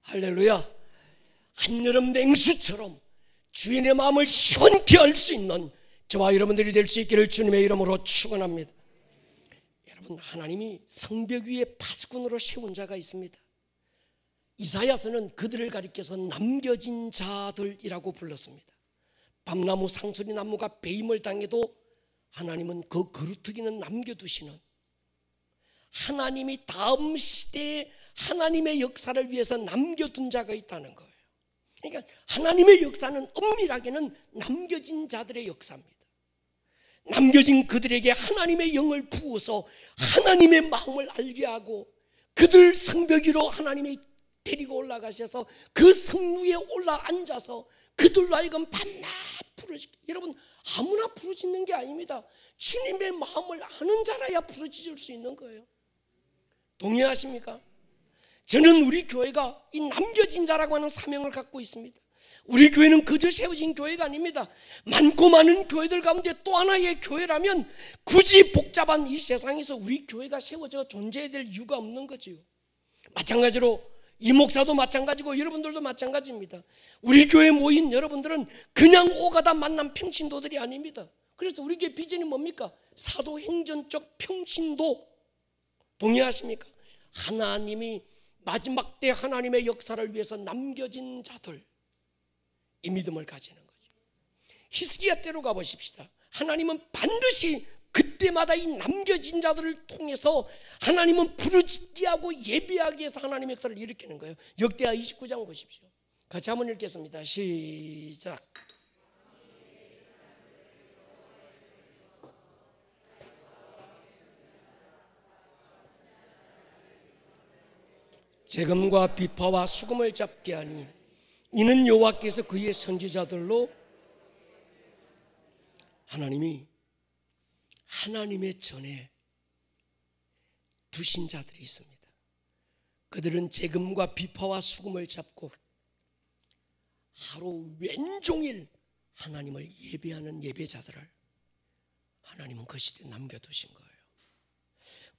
할렐루야, 한여름 냉수처럼 주인의 마음을 시원케 할 수 있는 저와 여러분들이 될 수 있기를 주님의 이름으로 축원합니다. 여러분, 하나님이 성벽 위에 파수꾼으로 세운 자가 있습니다. 이사야서는 그들을 가리켜서 남겨진 자들이라고 불렀습니다. 밤나무 상수리 나무가 배임을 당해도 하나님은 그 그루터기는 남겨두시는, 하나님이 다음 시대에 하나님의 역사를 위해서 남겨둔 자가 있다는 거예요. 그러니까 하나님의 역사는 엄밀하게는 남겨진 자들의 역사입니다. 남겨진 그들에게 하나님의 영을 부어서 하나님의 마음을 알게 하고 그들 성벽 위로 하나님이 데리고 올라가셔서 그 성 위에 올라 앉아서 그들로 하여금 밤낮 부르짖게. 여러분, 아무나 부르짖는 게 아닙니다. 주님의 마음을 아는 자라야 부르짖을 수 있는 거예요. 동의하십니까? 저는 우리 교회가 이 남겨진 자라고 하는 사명을 갖고 있습니다. 우리 교회는 그저 세워진 교회가 아닙니다. 많고 많은 교회들 가운데 또 하나의 교회라면 굳이 복잡한 이 세상에서 우리 교회가 세워져 존재해야 될 이유가 없는 거지요. 마찬가지로 이 목사도 마찬가지고 여러분들도 마찬가지입니다. 우리 교회에 모인 여러분들은 그냥 오가다 만난 평신도들이 아닙니다. 그래서 우리 교회 비전이 뭡니까? 사도행전적 평신도. 동의하십니까? 하나님이 마지막 때 하나님의 역사를 위해서 남겨진 자들, 이 믿음을 가지는 거죠. 히스기야 때로 가보십시다. 하나님은 반드시 그때마다 이 남겨진 자들을 통해서 하나님은 부르짖게 하고 예배하기 위해서 하나님의 역사를 일으키는 거예요. 역대하 29장 보십시오. 같이 한번 읽겠습니다. 시작. 재금과 비파와 수금을 잡게 하니 이는 여호와께서 그의 선지자들로, 하나님이 하나님의 전에 두신 자들이 있습니다. 그들은 재금과 비파와 수금을 잡고 하루 왼종일 하나님을 예배하는 예배자들을 하나님은 그 시대에 남겨두신 거예요.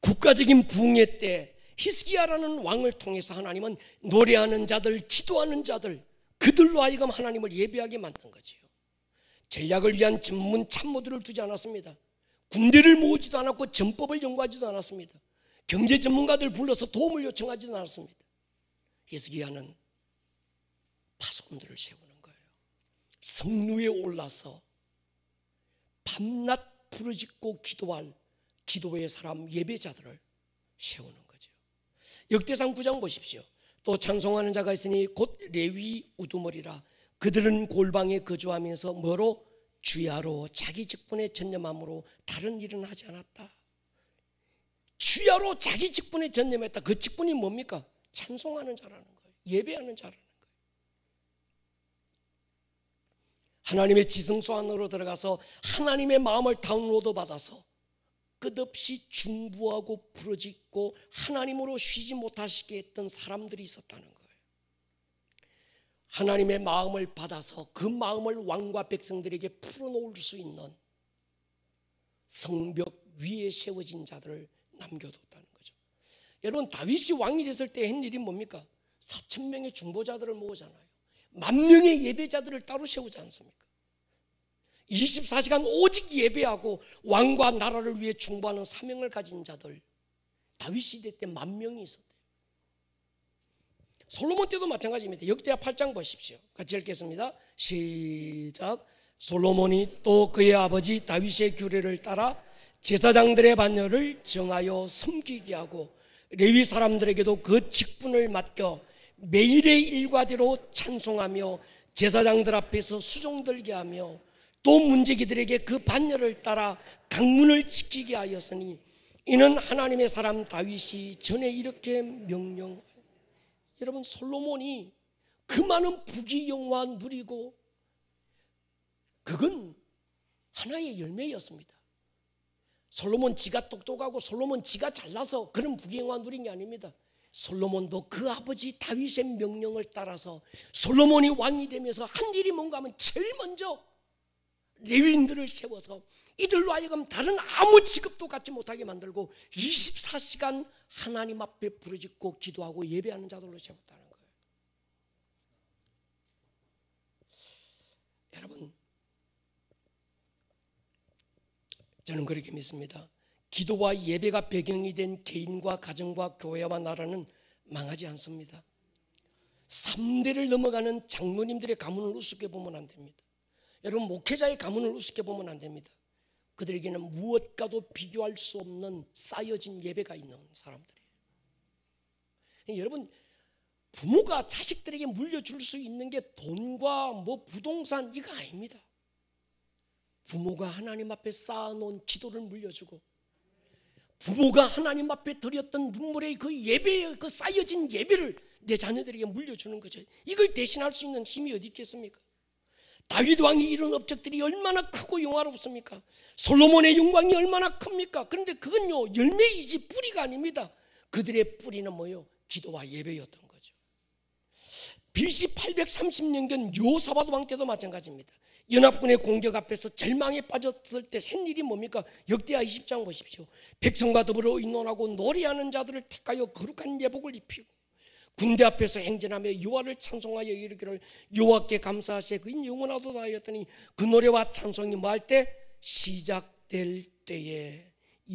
국가적인 부흥의 때 히스기야라는 왕을 통해서 하나님은 노래하는 자들, 기도하는 자들, 그들로 하여금 하나님을 예배하게 만든 거지요. 전략을 위한 전문 참모들을 두지 않았습니다. 군대를 모으지도 않았고 전법을 연구하지도 않았습니다. 경제 전문가들 불러서 도움을 요청하지도 않았습니다. 히스기야는 파수꾼들을 세우는 거예요. 성루에 올라서 밤낮 부르짖고 기도할 기도의 사람, 예배자들을 세우는 거죠. 역대상 9장 보십시오. 또 찬송하는 자가 있으니 곧 레위 우두머리라. 그들은 골방에 거주하면서 뭐로? 주야로 자기 직분에 전념함으로 다른 일은 하지 않았다. 주야로 자기 직분에 전념했다. 그 직분이 뭡니까? 찬송하는 자라는 거예요. 예배하는 자라는 거예요. 하나님의 지성소 안으로 들어가서 하나님의 마음을 다운로드 받아서 끝없이 중부하고 부르짖고 하나님으로 쉬지 못하시게 했던 사람들이 있었다는 거예요. 하나님의 마음을 받아서 그 마음을 왕과 백성들에게 풀어놓을 수 있는 성벽 위에 세워진 자들을 남겨뒀다는 거죠. 여러분, 다윗이 왕이 됐을 때 한 일이 뭡니까? 4,000명의 중보자들을 모으잖아요. 10,000명의 예배자들을 따로 세우지 않습니까? 24시간 오직 예배하고 왕과 나라를 위해 중보하는 사명을 가진 자들, 다윗 시대 때 10,000명이 있었대요. 솔로몬 때도 마찬가지입니다. 역대하 8장 보십시오. 같이 읽겠습니다. 시작. 솔로몬이 또 그의 아버지 다윗의 규례를 따라 제사장들의 반열을 정하여 섬기게 하고 레위 사람들에게도 그 직분을 맡겨 매일의 일과대로 찬송하며 제사장들 앞에서 수종들게 하며 또 문제기들에게 그 반열을 따라 강문을 지키게 하였으니 이는 하나님의 사람 다윗이 전에 이렇게 명령하여. 여러분, 솔로몬이 그 많은 부귀영화 누리고 그건 하나의 열매였습니다. 솔로몬 지가 똑똑하고 솔로몬 지가 잘나서 그런 부귀영화 누린 게 아닙니다. 솔로몬도 그 아버지 다윗의 명령을 따라서 솔로몬이 왕이 되면서 한 일이 뭔가 하면 제일 먼저 레위인들을 세워서 이들로 하여금 다른 아무 직업도 갖지 못하게 만들고 24시간 하나님 앞에 부르짖고 기도하고 예배하는 자들로 세웠다는 거예요. 여러분, 저는 그렇게 믿습니다. 기도와 예배가 배경이 된 개인과 가정과 교회와 나라는 망하지 않습니다. 3대를 넘어가는 장로님들의 가문을 우습게 보면 안 됩니다. 여러분, 목회자의 가문을 우습게 보면 안 됩니다. 그들에게는 무엇과도 비교할 수 없는 쌓여진 예배가 있는 사람들이에요. 여러분, 부모가 자식들에게 물려줄 수 있는 게 돈과 부동산 이거 아닙니다. 부모가 하나님 앞에 쌓아놓은 기도를 물려주고 부모가 하나님 앞에 드렸던 눈물의 그 예배의 그 쌓여진 예배를 내 자녀들에게 물려주는 거죠. 이걸 대신할 수 있는 힘이 어디 있겠습니까? 다윗 왕이 이룬 업적들이 얼마나 크고 영화롭습니까? 솔로몬의 영광이 얼마나 큽니까? 그런데 그건요, 열매이지 뿌리가 아닙니다. 그들의 뿌리는 뭐요? 기도와 예배였던 거죠. BC 830년경 요사밧 왕 때도 마찬가지입니다. 연합군의 공격 앞에서 절망에 빠졌을 때 한 일이 뭡니까? 역대하 20장 보십시오. 백성과 더불어 의논하고 노래하는 자들을 택하여 거룩한 예복을 입히고 군대 앞에서 행진하며 여호와를 찬송하여 이르기를 여호와께 감사하세 그인 영원하도다 하였더니 그 노래와 찬송이 뭐 할 때? 시작될 때에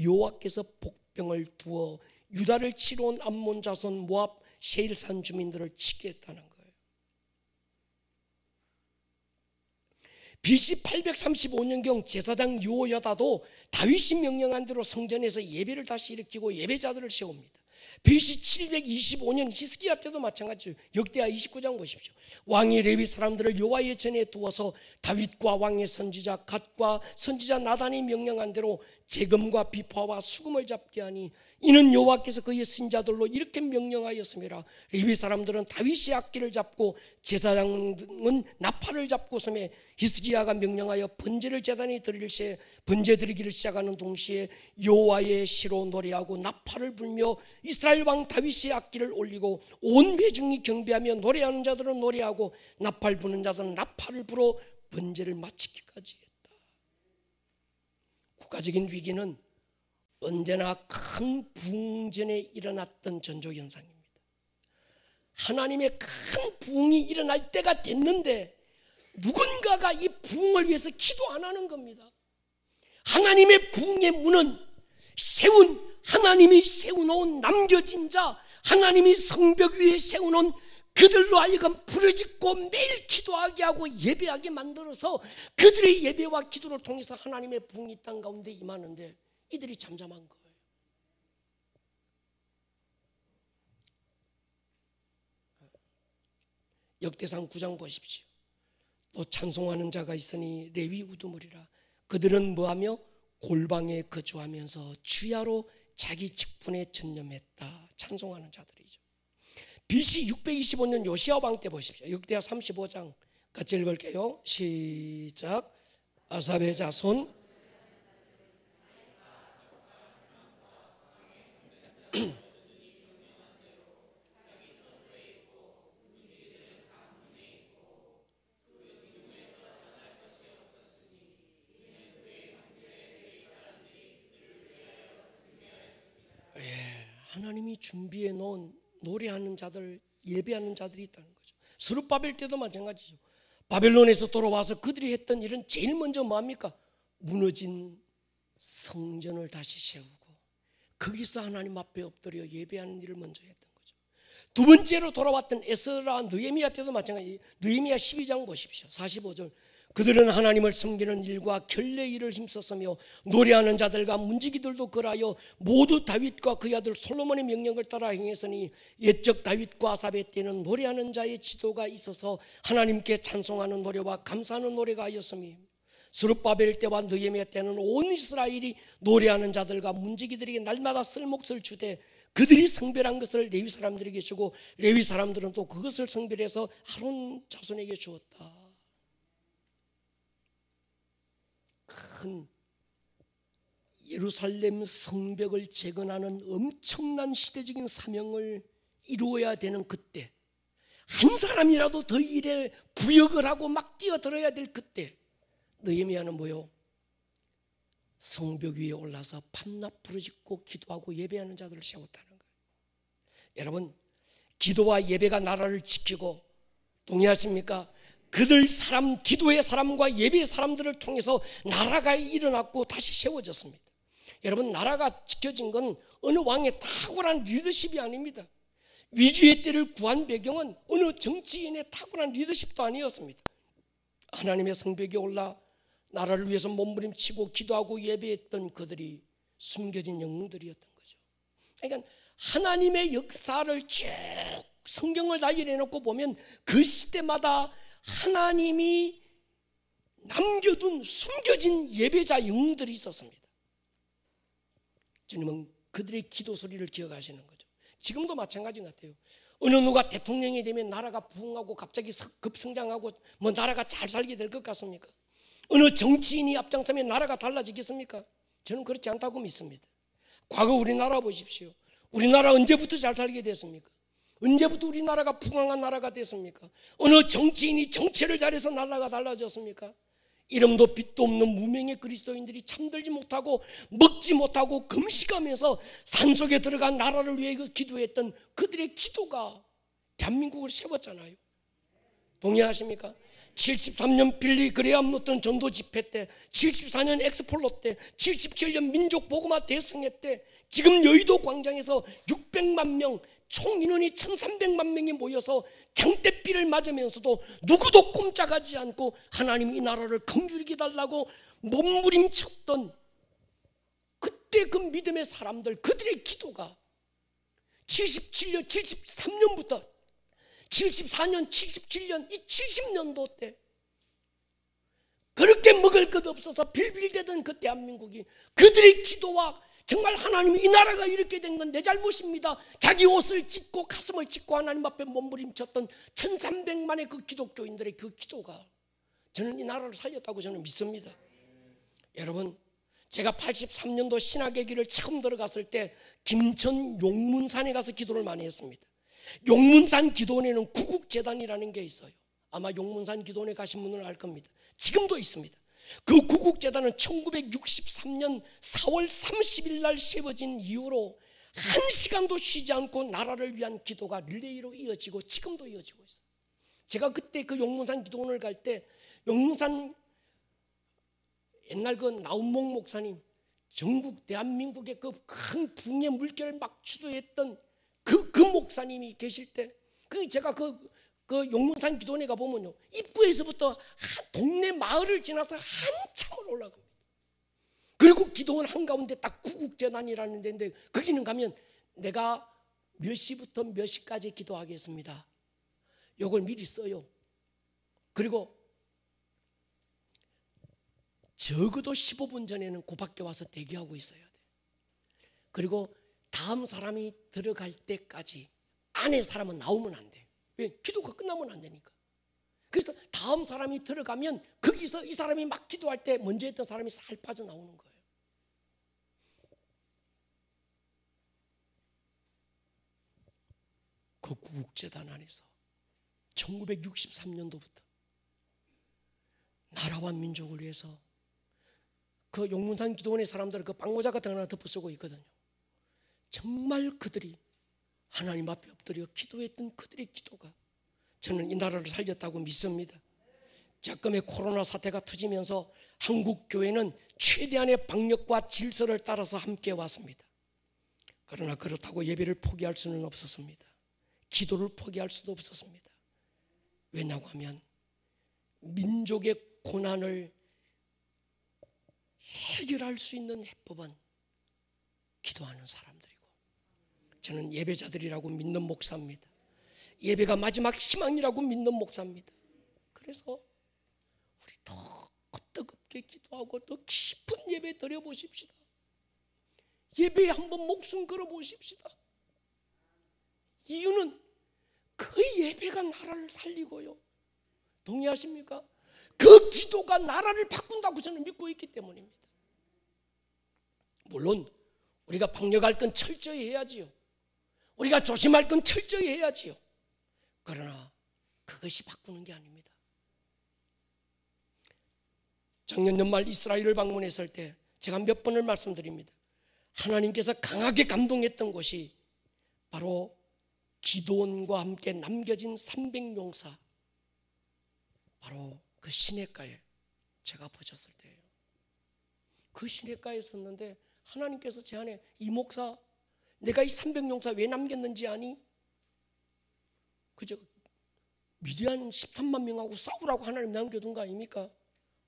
여호와께서 복병을 두어 유다를 치러 온 암몬 자손 모압 세일산 주민들을 치게 했다는 거예요. BC 835년경 제사장 요호야다도 다윗이 명령한 대로 성전에서 예배를 다시 일으키고 예배자들을 세웁니다. BC 725년 히스기야 때도 마찬가지예요. 역대하 29장 보십시오. 왕이 레위 사람들을 여호와의 전에 두어서 다윗과 왕의 선지자 갓과 선지자 나단이 명령한 대로 재금과 비파와 수금을 잡게 하니 이는 여호와께서 그의 신자들로 이렇게 명령하였음이라. 레위 사람들은 다윗의 악기를 잡고 제사장은 나팔을 잡고 서매 히스기야가 명령하여 번제를 제단에 드릴새 번제 드리기를 시작하는 동시에 여호와의 시로 노래하고 나팔을 불며 이스라엘 왕 다윗의 악기를 올리고 온 회중이 경배하며 노래하는 자들은 노래하고 나팔 부는 자들은 나팔을 불어 번제를 마치기까지 했다. 국가적인 위기는 언제나 큰 부흥 전에 일어났던 전조현상입니다. 하나님의 큰 부흥이 일어날 때가 됐는데 누군가가 이 부흥을 위해서 기도 안 하는 겁니다. 하나님의 부흥의 문은 하나님이 세워놓은 남겨진 자, 하나님이 성벽 위에 세워놓은 그들로 하여금 부르짖고 매일 기도하게 하고 예배하게 만들어서 그들의 예배와 기도를 통해서 하나님의 부흥이 땅 가운데 임하는데 이들이 잠잠한 거예요. 역대상 9장 보십시오. 또 찬송하는 자가 있으니 레위 우두머리라. 그들은 뭐하며 골방에 거주하면서 주야로 자기 직분에 전념했다. 찬송하는 자들이죠. BC 625년 요시야 왕 때 보십시오. 역대하 35장 같이 읽을게요. 시작. 아삽의 자손 하나님이 준비해 놓은 노래하는 자들, 예배하는 자들이 있다는 거죠. 스룹바벨 때도 마찬가지죠. 바벨론에서 돌아와서 그들이 했던 일은 제일 먼저 뭐합니까? 무너진 성전을 다시 세우고 거기서 하나님 앞에 엎드려 예배하는 일을 먼저 했던 거죠. 두 번째로 돌아왔던 에스라, 느헤미야 때도 마찬가지. 느헤미야 12장 보십시오. 45절. 그들은 하나님을 섬기는 일과 결례 일을 힘썼으며 노래하는 자들과 문지기들도 그라여 모두 다윗과 그의 아들 솔로몬의 명령을 따라 행했으니 옛적 다윗과 아삽의 때는 노래하는 자의 지도가 있어서 하나님께 찬송하는 노래와 감사하는 노래가 하였으며 스룹바벨 때와 느헤미야 때는 온 이스라엘이 노래하는 자들과 문지기들에게 날마다 쓸 몫을 주되 그들이 성별한 것을 레위 사람들에게 주고 레위 사람들은 또 그것을 성별해서 아론 자손에게 주었다. 큰 예루살렘 성벽을 재건하는 엄청난 시대적인 사명을 이루어야 되는 그때, 한 사람이라도 더 일에 부역을 하고 막 뛰어들어야 될 그때, 느헤미야는 뭐요? 성벽 위에 올라서 밤낮 부르짖고 기도하고 예배하는 자들을 세웠다는 거예요. 여러분, 기도와 예배가 나라를 지키고, 동의하십니까? 그들 사람, 기도의 사람과 예배의 사람들을 통해서 나라가 일어났고 다시 세워졌습니다. 여러분, 나라가 지켜진 건 어느 왕의 탁월한 리더십이 아닙니다. 위기의 때를 구한 배경은 어느 정치인의 탁월한 리더십도 아니었습니다. 하나님의 성벽에 올라 나라를 위해서 몸부림치고 기도하고 예배했던 그들이 숨겨진 영웅들이었던 거죠. 그러니까 하나님의 역사를 쭉 성경을 다 이래놓고 보면 그 시대마다 하나님이 남겨둔 숨겨진 예배자 영웅들이 있었습니다. 주님은 그들의 기도 소리를 기억하시는 거죠. 지금도 마찬가지 같아요. 어느 누가 대통령이 되면 나라가 부흥하고 갑자기 급성장하고 뭐 나라가 잘 살게 될 것 같습니까? 어느 정치인이 앞장서면 나라가 달라지겠습니까? 저는 그렇지 않다고 믿습니다. 과거 우리나라 보십시오. 우리나라 언제부터 잘 살게 됐습니까? 언제부터 우리나라가 부강한 나라가 됐습니까? 어느 정치인이 정치를 잘해서 나라가 달라졌습니까? 이름도 빛도 없는 무명의 그리스도인들이 잠들지 못하고 먹지 못하고 금식하면서 산속에 들어간 나라를 위해 기도했던 그들의 기도가 대한민국을 세웠잖아요. 동의하십니까? 73년 빌리 그레암 노튼 전도 집회 때, 74년 엑스폴로 때, 77년 민족 복음화 대성회 때, 지금 여의도 광장에서 600만 명, 총 인원이 1300만 명이 모여서 장대비를 맞으면서도 누구도 꼼짝하지 않고 하나님 이 나라를 긍휼히 달라고 몸부림쳤던 그때 그 믿음의 사람들, 그들의 기도가 77년, 73년부터 74년, 77년, 이 70년도 때 그렇게 먹을 것 없어서 빌빌대던 그 대한민국이 그들의 기도와 정말 하나님 이 나라가 이렇게 된 건 내 잘못입니다. 자기 옷을 찢고 가슴을 찢고 하나님 앞에 몸부림쳤던 1300만의 그 기독교인들의 그 기도가 저는 이 나라를 살렸다고 저는 믿습니다. 여러분, 제가 83년도 신학의 길을 처음 들어갔을 때 김천 용문산에 가서 기도를 많이 했습니다. 용문산 기도원에는 구국재단이라는 게 있어요. 아마 용문산 기도원에 가신 분들은 알 겁니다. 지금도 있습니다. 그 구국재단은 1963년 4월 30일 날 세워진 이후로 한 시간도 쉬지 않고 나라를 위한 기도가 릴레이로 이어지고 지금도 이어지고 있어요. 제가 그때 그 용문산 기도원을 갈 때 용문산 옛날 그 나운목 목사님, 전국 대한민국의 그 큰 붕의 물결을 막 주도했던 그 목사님이 계실 때 제가 그 용문산 기도원에 가보면요, 입구에서부터 동네 마을을 지나서 한참을 올라갑니다. 그리고 기도원 한가운데 딱 구국재단이라는 데인데 거기는 가면 내가 몇 시부터 몇 시까지 기도하겠습니다, 요걸 미리 써요. 그리고 적어도 15분 전에는 그 밖에 와서 대기하고 있어야 돼. 그리고 다음 사람이 들어갈 때까지 안에 사람은 나오면 안 돼. 왜? 기도가 끝나면 안 되니까. 그래서 다음 사람이 들어가면 거기서 이 사람이 막 기도할 때 먼저 했던 사람이 살 빠져나오는 거예요. 그 구국재단 안에서 1963년도부터 나라와 민족을 위해서 그 용문산 기도원의 사람들 그 빵모자 같은 거 하나 덮어 쓰고 있거든요. 정말 그들이 하나님 앞에 엎드려 기도했던 그들의 기도가 저는 이 나라를 살렸다고 믿습니다. 작금의 코로나 사태가 터지면서 한국 교회는 최대한의 방역과 질서를 따라서 함께 왔습니다. 그러나 그렇다고 예배를 포기할 수는 없었습니다. 기도를 포기할 수도 없었습니다. 왜냐고 하면 민족의 고난을 해결할 수 있는 해법은 기도하는 사람들이고, 저는 예배자들이라고 믿는 목사입니다. 예배가 마지막 희망이라고 믿는 목사입니다. 그래서 우리 더 뜨겁게 기도하고 더 깊은 예배 드려보십시다. 예배에 한번 목숨 걸어보십시다. 이유는 그 예배가 나라를 살리고요, 동의하십니까? 그 기도가 나라를 바꾼다고 저는 믿고 있기 때문입니다. 물론 우리가 방역할 건 철저히 해야지요. 우리가 조심할 건 철저히 해야지요. 그러나 그것이 바꾸는 게 아닙니다. 작년 연말 이스라엘을 방문했을 때 제가 몇 번을 말씀드립니다. 하나님께서 강하게 감동했던 곳이 바로 기도원과 함께 남겨진 300용사, 바로 그 시냇가에 제가 보셨을 때예요. 그 시냇가에 있었는데 하나님께서 제 안에, 이 목사 내가 이 300용사 왜 남겼는지 아니? 그저 미디안 13만 명하고 싸우라고 하나님 남겨둔 거 아닙니까?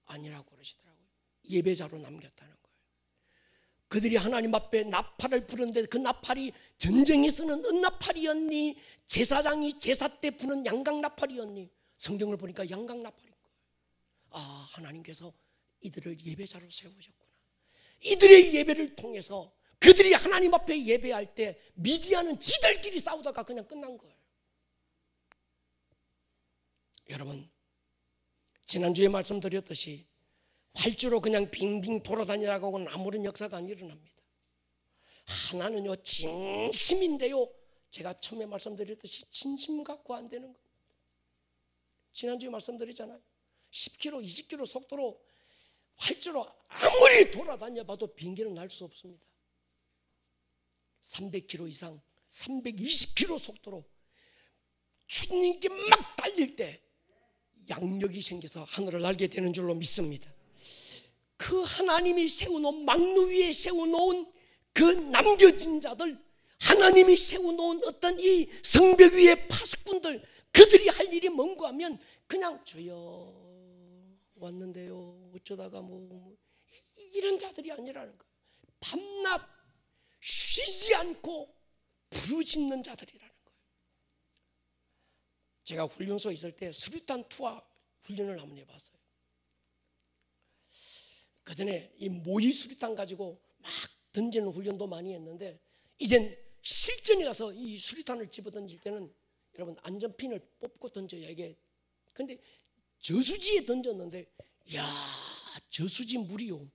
아니라고 그러시더라고요. 예배자로 남겼다는 거예요. 그들이 하나님 앞에 나팔을 부르는데 그 나팔이 전쟁에 쓰는 은나팔이었니, 제사장이 제사 때 부는 양강나팔이었니? 성경을 보니까 양강나팔인 거예요. 아, 하나님께서 이들을 예배자로 세우셨구나. 이들의 예배를 통해서 그들이 하나님 앞에 예배할 때 미디안은 지들끼리 싸우다가 그냥 끝난 거예요. 여러분, 지난주에 말씀드렸듯이 활주로 그냥 빙빙 돌아다니라고 하고는 아무런 역사가 안 일어납니다. 하나는요 진심인데요, 제가 처음에 말씀드렸듯이 진심 갖고 안 되는 겁니다. 지난주에 말씀드렸잖아요. 10km, 20km 속도로 활주로 아무리 돌아다녀봐도 비행기는 날 수 없습니다. 300km 이상, 320km 속도로 주님께 막 달릴 때 양력이 생겨서 하늘을 날게 되는 줄로 믿습니다. 그 하나님이 세워놓은 망루 위에 세워놓은 그 남겨진 자들, 하나님이 세워놓은 어떤 이 성벽 위의 파수꾼들, 그들이 할 일이 뭔가 하면 그냥 주여 왔는데요 어쩌다가 뭐 이런 자들이 아니라는 거예요. 밤낮 쉬지 않고 부르짖는 자들이라는 거예요. 제가 훈련소에 있을 때 수류탄 투하 훈련을 한번 해봤어요. 그 전에 이 모의 수류탄 가지고 막 던지는 훈련도 많이 했는데, 이젠 실전에 가서 이 수류탄을 집어던질 때는 여러분 안전핀을 뽑고 던져야 이게. 근데 저수지에 던졌는데, 야, 저수지 물이요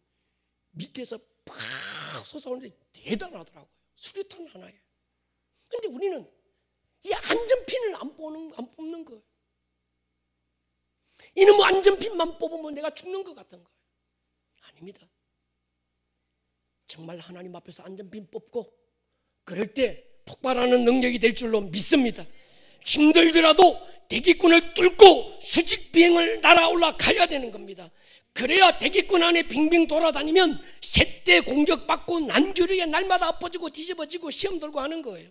밑에서 팍 솟아오는데 대단하더라고요. 수류탄 하나에. 근데 우리는 이 안전핀을 안 뽑는 거예요. 이놈의 안전핀만 뽑으면 내가 죽는 것 같은 거예요. 아닙니다. 정말 하나님 앞에서 안전핀 뽑고 그럴 때 폭발하는 능력이 될 줄로 믿습니다. 힘들더라도 대기권을 뚫고 수직 비행을 날아올라 가야 되는 겁니다. 그래야 대기권 안에 빙빙 돌아다니면 새때 공격받고 난교류에 날마다 엎어지고 뒤집어지고 시험 들고 하는 거예요.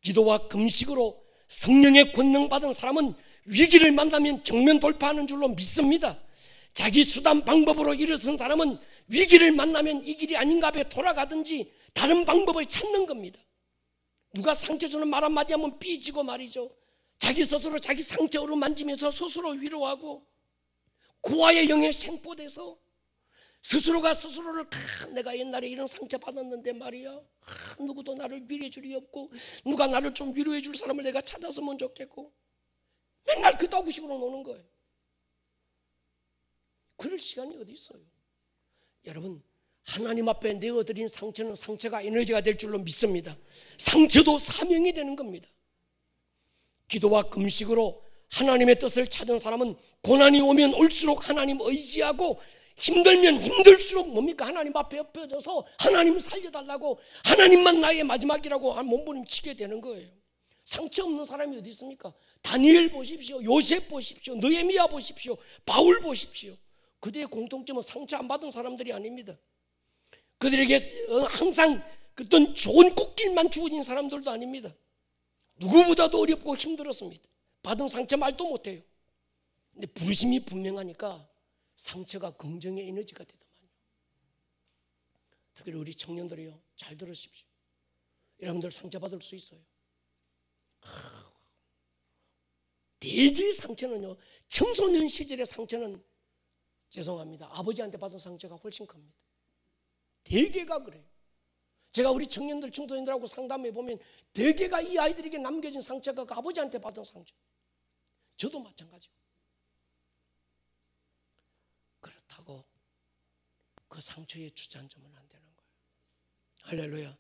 기도와 금식으로 성령의 권능 받은 사람은 위기를 만나면 정면 돌파하는 줄로 믿습니다. 자기 수단 방법으로 일어선 사람은 위기를 만나면 이 길이 아닌가 봐 돌아가든지 다른 방법을 찾는 겁니다. 누가 상처 주는 말 한마디 하면 삐지고 말이죠. 자기 스스로 자기 상처로 만지면서 스스로 위로하고 고아의 영에 생포돼서 스스로가 스스로를 내가 옛날에 이런 상처 받았는데 말이야, 누구도 나를 위로해 줄 리 없고 누가 나를 좀 위로해 줄 사람을 내가 찾았으면 좋겠고 맨날 그따구 식으로 노는 거예요. 그럴 시간이 어디 있어요? 여러분, 하나님 앞에 내어드린 상처는 상처가 에너지가 될 줄로 믿습니다. 상처도 사명이 되는 겁니다. 기도와 금식으로 하나님의 뜻을 찾은 사람은 고난이 오면 올수록 하나님 의지하고 힘들면 힘들수록 뭡니까? 하나님 앞에 엎어져서 하나님을 살려달라고, 하나님만 나의 마지막이라고 몸부림치게 되는 거예요. 상처 없는 사람이 어디 있습니까? 다니엘 보십시오, 요셉 보십시오, 느헤미야 보십시오, 바울 보십시오. 그들의 공통점은 상처 안 받은 사람들이 아닙니다. 그들에게 항상 어떤 좋은 꽃길만 주어진 사람들도 아닙니다. 누구보다도 어렵고 힘들었습니다. 받은 상처 말도 못해요. 근데 부르심이 분명하니까 상처가 긍정의 에너지가 되더만요. 특히 우리 청년들이요, 잘 들으십시오. 여러분들 상처받을 수 있어요. 대개 상처는요, 청소년 시절의 상처는 죄송합니다, 아버지한테 받은 상처가 훨씬 큽니다. 대개가 그래요. 제가 우리 청년들, 청소년들하고 상담해 보면 대개가 이 아이들에게 남겨진 상처가 그 아버지한테 받은 상처. 저도 마찬가지고. 그렇다고 그 상처에 주저앉으면 안 되는 거예요. 할렐루야.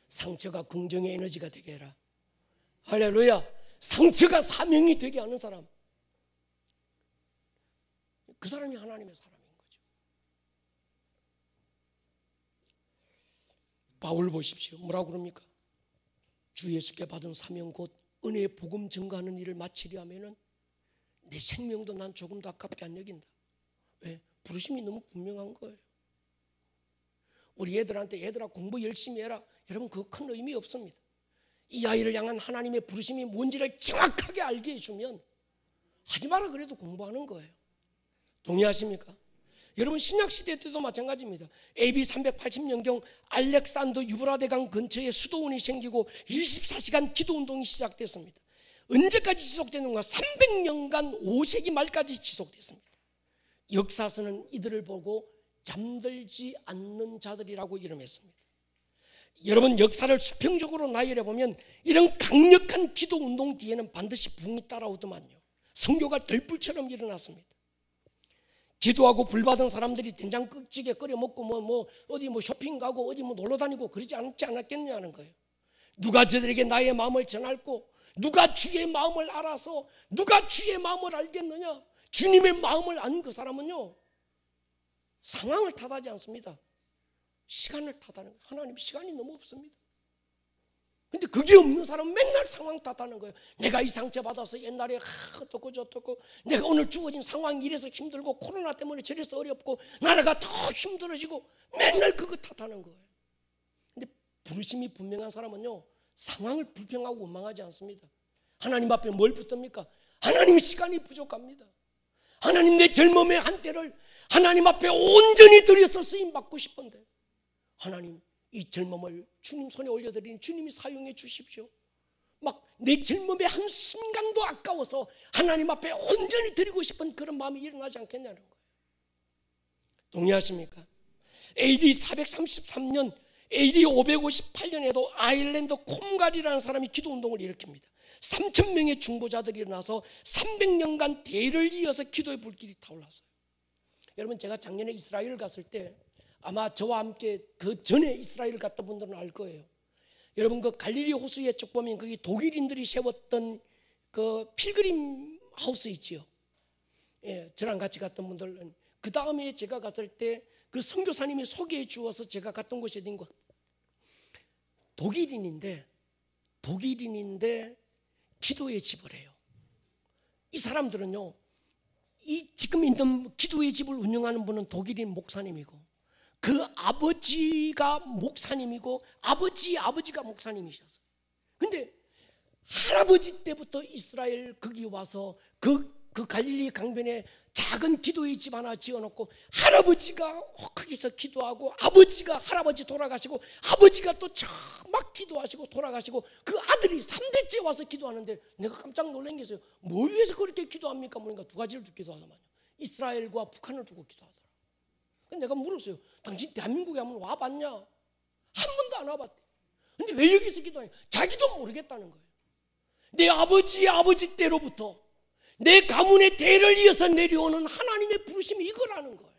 상처가 긍정의 에너지가 되게 해라. 할렐루야. 상처가 사명이 되게 하는 사람, 그 사람이 하나님의 사람인 거죠. 바울 보십시오. 뭐라고 그럽니까? 주 예수께 받은 사명 곧 은혜의 복음 증거하는 일을 마치려 하면은 내 생명도 난 조금 더 아깝게 안 여긴다. 왜? 부르심이 너무 분명한 거예요. 우리 애들한테 얘들아 공부 열심히 해라, 여러분 그거 큰 의미 없습니다. 이 아이를 향한 하나님의 부르심이 뭔지를 정확하게 알게 해주면 하지 마라 그래도 공부하는 거예요. 동의하십니까? 여러분 신약시대 때도 마찬가지입니다. AB 380년경 알렉산더 유브라데강 근처에 수도원이 생기고 24시간 기도운동이 시작됐습니다. 언제까지 지속되는가? 300년간 5세기 말까지 지속됐습니다. 역사서는 이들을 보고 잠들지 않는 자들이라고 이름했습니다. 여러분 역사를 수평적으로 나열해 보면 이런 강력한 기도운동 뒤에는 반드시 붕이 따라오더만요. 선교가 들불처럼 일어났습니다. 기도하고 불받은 사람들이 된장찌개 끓여 먹고 어디 쇼핑 가고 어디 놀러 다니고 그러지 않았겠냐는 거예요. 누가 저들에게 나의 마음을 전할고 누가 주의 마음을 알아서 누가 주의 마음을 알겠느냐? 주님의 마음을 아는 그 사람은요, 상황을 탓하지 않습니다. 시간을 탓하는 거예요. 하나님 시간이 너무 없습니다. 근데 그게 없는 사람은 맨날 상황 탓하는 거예요. 내가 이 상처 받아서 옛날에 어떻고 저떻고, 내가 오늘 주어진 상황이 이래서 힘들고 코로나 때문에 저래서 어렵고 나라가 더 힘들어지고 맨날 그거 탓하는 거예요. 근데 부르심이 분명한 사람은요, 상황을 불평하고 원망하지 않습니다. 하나님 앞에 뭘 붙듭니까? 하나님 시간이 부족합니다. 하나님 내 젊음의 한때를 하나님 앞에 온전히 들여서 쓰임받고 싶은데 하나님 이 젊음을 주님 손에 올려드리니 주님이 사용해 주십시오. 막 내 젊음의 한 순간도 아까워서 하나님 앞에 온전히 드리고 싶은 그런 마음이 일어나지 않겠냐는 거예요. 동의하십니까? AD 433년 AD 558년에도 아일랜드 콤갈이라는 사람이 기도운동을 일으킵니다. 3,000명의 중보자들이 일어나서 300년간 대를 이어서 기도의 불길이 타올랐어요. 여러분 제가 작년에 이스라엘 갔을 때 아마 저와 함께 그 전에 이스라엘 갔던 분들은 알 거예요. 여러분 그 갈릴리 호수에 쭉 보면 거기 독일인들이 세웠던 그 필그림 하우스 있지요. 예, 저랑 같이 갔던 분들은 그 다음에 제가 갔을 때 그 선교사님이 소개해 주어서 제가 갔던 곳이 어딘 거 독일인인데 기도의 집을 해요. 이 사람들은요, 이 지금 있는 기도의 집을 운영하는 분은 독일인 목사님이고 그 아버지가 목사님이고 아버지가 목사님이셨어요. 근데 할아버지 때부터 이스라엘 거기 와서 그 갈릴리 강변에 작은 기도의 집 하나 지어놓고 할아버지가 거기서 기도하고 아버지가 할아버지 돌아가시고 아버지가 또 막 기도하시고 돌아가시고 그 아들이 3대째 와서 기도하는데 내가 깜짝 놀란 게 있어요. 뭘 위해서 그렇게 기도합니까? 그러니까 두 가지를 기도하더만요. 이스라엘과 북한을 두고 기도하더라. 내가 물었어요. 당신 대한민국에 한번 와봤냐? 한 번도 안 와봤대. 근데 왜 여기서 기도하냐? 자기도 모르겠다는 거예요. 내 아버지의 아버지 때로부터 내 가문의 대를 이어서 내려오는 하나님의 부르심이 이거라는 거예요.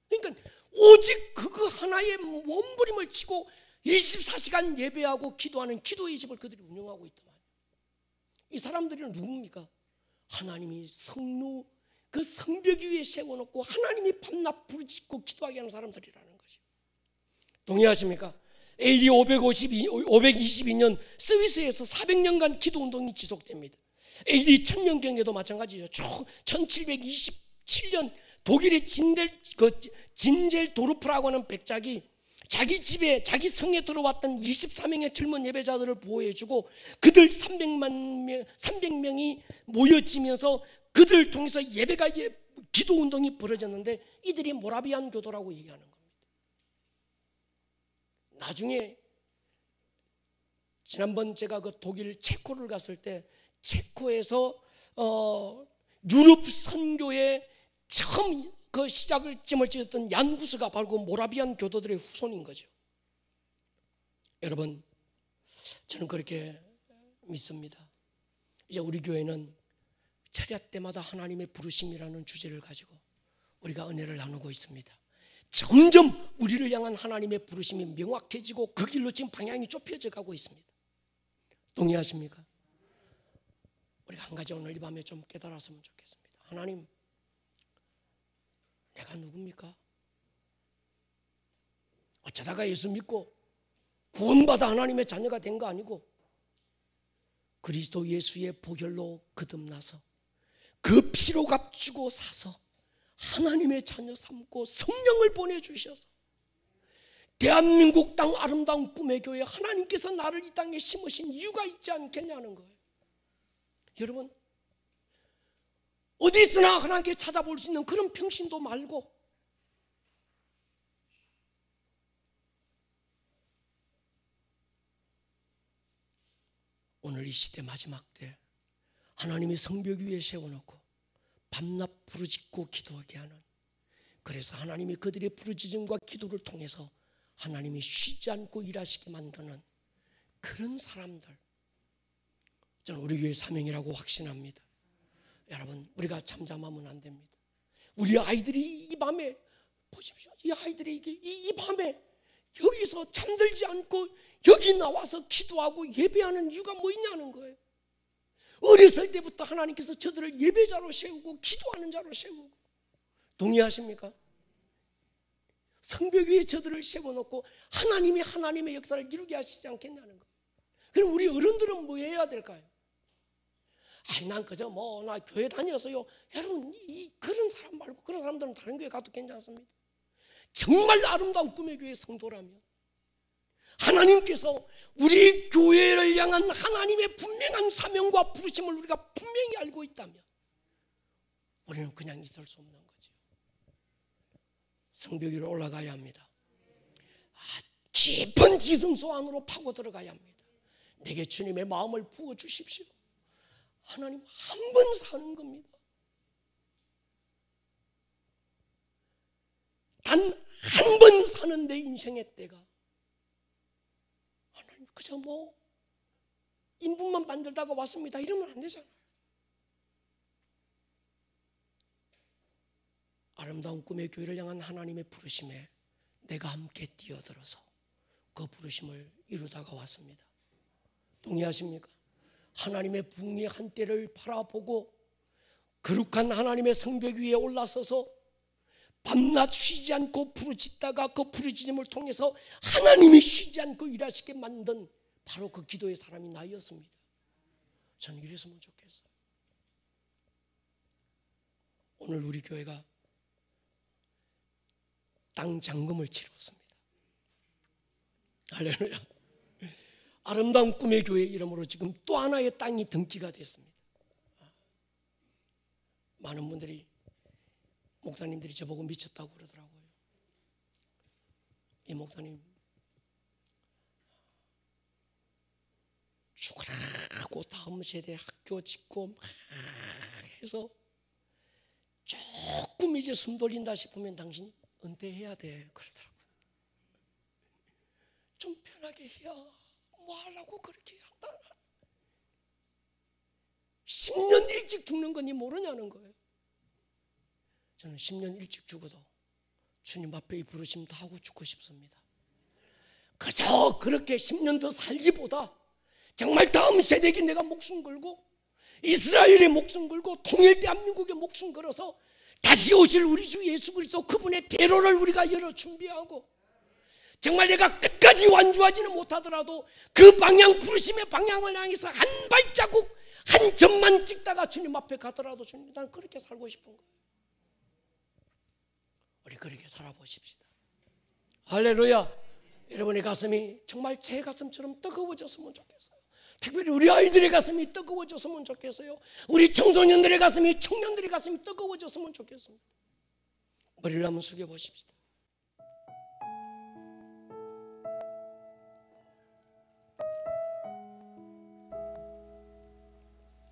그러니까 오직 그거 하나의 몸부림을 치고 24시간 예배하고 기도하는 기도의 집을 그들이 운영하고 있단 말이에요. 이 사람들은 누굽니까? 하나님이 성루 그 성벽 위에 세워놓고 하나님이 밤낮 부르짖고 기도하게 하는 사람들이라는 것이죠. 동의하십니까? AD 522년 스위스에서 400년간 기도운동이 지속됩니다. AD 1000년경에도 마찬가지죠. 총 1727년 독일의 진젤도르프라고 하는 백작이 자기 집에 자기 성에 들어왔던 24명의 젊은 예배자들을 보호해주고 그들 300명이 모여지면서 그들을 통해서 예배가 기도운동이 벌어졌는데 이들이 모라비안 교도라고 얘기하는 겁니다. 나중에 지난번 제가 그 독일 체코를 갔을 때 체코에서 유럽 선교의 처음 그 시작을 쯤을 찍었던 얀 후스가 바로 그 모라비안 교도들의 후손인 거죠. 여러분, 저는 그렇게 믿습니다. 이제 우리 교회는 철야 때마다 하나님의 부르심이라는 주제를 가지고 우리가 은혜를 나누고 있습니다. 점점 우리를 향한 하나님의 부르심이 명확해지고 그 길로 지금 방향이 좁혀져 가고 있습니다. 동의하십니까? 우리가 한 가지 오늘 이 밤에 좀 깨달았으면 좋겠습니다. 하나님, 내가 누굽니까? 어쩌다가 예수 믿고 구원받아 하나님의 자녀가 된 거 아니고 그리스도 예수의 보혈로 거듭나서 그 피로 값주고 사서 하나님의 자녀 삼고 성령을 보내주셔서 대한민국 땅 아름다운 꿈의 교회 하나님께서 나를 이 땅에 심으신 이유가 있지 않겠냐는 거예요. 여러분, 어디서나 하나님께 찾아볼 수 있는 그런 평신도 말고 오늘 이 시대 마지막 때 하나님의 성벽 위에 세워놓고 밤낮 부르짖고 기도하게 하는, 그래서 하나님이 그들의 부르짖음과 기도를 통해서 하나님이 쉬지 않고 일하시게 만드는 그런 사람들, 저는 우리 교회의 사명이라고 확신합니다. 여러분, 우리가 잠잠하면 안 됩니다. 우리 아이들이 이 밤에 보십시오. 이 아이들이 이 밤에 여기서 잠들지 않고 여기 나와서 기도하고 예배하는 이유가 뭐냐는 거예요. 어렸을 때부터 하나님께서 저들을 예배자로 세우고 기도하는 자로 세우고, 동의하십니까? 성벽 위에 저들을 세워놓고 하나님이 하나님의 역사를 이루게 하시지 않겠냐는 거예요. 그럼 우리 어른들은 뭐 해야 될까요? 아니, 난 그저 나 교회 다녀서요. 여러분, 그런 사람 말고 그런 사람들은 다른 교회 가도 괜찮습니다. 정말 아름다운 꿈의 교회 성도라면 하나님께서 우리 교회를 향한 하나님의 분명한 사명과 부르심을 우리가 분명히 알고 있다면 우리는 그냥 있을 수 없는 거죠. 성벽 위로 올라가야 합니다. 깊은 지성소 안으로 파고 들어가야 합니다. 내게 주님의 마음을 부어주십시오. 하나님, 한 번 사는 겁니다. 단 한 번 사는 내 인생의 때가, 하나님 그저 인분만 만들다가 왔습니다 이러면 안 되잖아요. 아름다운 꿈의 교회를 향한 하나님의 부르심에 내가 함께 뛰어들어서 그 부르심을 이루다가 왔습니다. 동의하십니까? 하나님의 부흥의 한때를 바라보고 거룩한 하나님의 성벽 위에 올라서서 밤낮 쉬지 않고 부르짖다가 그 부르짖음을 통해서 하나님이 쉬지 않고 일하시게 만든 바로 그 기도의 사람이 나였습니다. 저는 이랬으면 좋겠어요. 오늘 우리 교회가 땅 잔금을 치렀습니다. 할렐루야. 아름다운 꿈의 교회 이름으로 지금 또 하나의 땅이 등기가 됐습니다. 많은 분들이, 목사님들이 저보고 미쳤다고 그러더라고요. 이 목사님 죽으라고 다음 세대 학교 짓고 막 해서 조금 이제 숨 돌린다 싶으면 당신 은퇴해야 돼 그러더라고요. 좀 편하게 해야 뭐 하려고 그렇게 한다. 10년 일찍 죽는 건 니 모르냐는 거예요. 저는 10년 일찍 죽어도 주님 앞에 이 부르심 다 하고 죽고 싶습니다. 그저 그렇게 10년 더 살기보다 정말 다음 세대에게 내가 목숨 걸고 이스라엘의 목숨 걸고 통일 대한민국의 목숨 걸어서 다시 오실 우리 주 예수 그리스도 그분의 대로를 우리가 열어 준비하고, 정말 내가 끝까지 완주하지는 못하더라도 그 방향, 부르심의 방향을 향해서 한 발자국 한 점만 찍다가 주님 앞에 가더라도 주님, 난 그렇게 살고 싶은 거예요. 우리 그렇게 살아보십시다. 할렐루야. 여러분의 가슴이 정말 제 가슴처럼 뜨거워졌으면 좋겠어요. 특별히 우리 아이들의 가슴이 뜨거워졌으면 좋겠어요. 우리 청소년들의 가슴이, 청년들의 가슴이 뜨거워졌으면 좋겠습니다. 머리를 한번 숙여보십시다.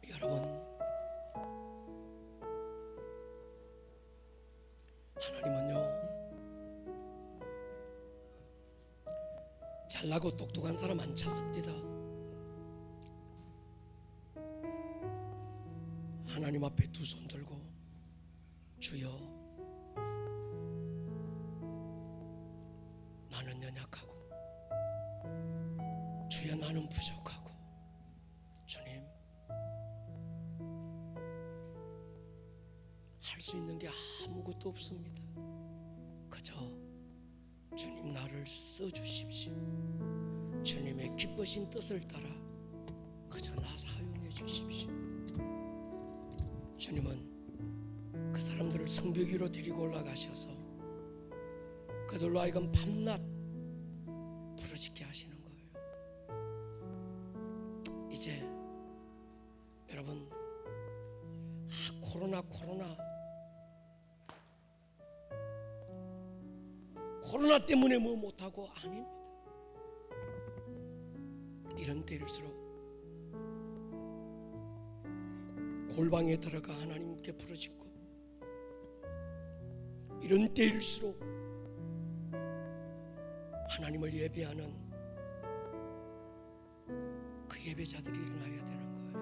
여러분, 하나님은요, 잘나고 똑똑한 사람 안 찾습니다. 하나님 앞에 두 손 들고 주여 나는 연약하고 주여 나는 부족하고 주님 할 수 있는 게 아무것도 없습니다. 그저 주님 나를 써주십시오. 주님의 기쁘신 뜻을 따라 그저 나 사용해 주십시오. 주님은 그 사람들을 성벽 위로 데리고 올라가셔서 그들로 하여금 밤낮 부르짖게 하시는 거예요. 이제 여러분, 코로나 때문에 뭐 못하고, 아닙니다. 이런 때일수록 골방에 들어가 하나님께 부르짖고, 이런 때일수록 하나님을 예배하는 그 예배자들이 일어나야 되는 거예요.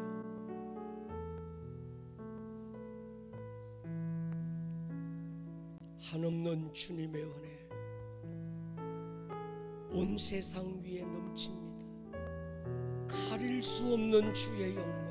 한없는 주님의 은혜 온 세상 위에 넘칩니다. 가릴 수 없는 주의 영광,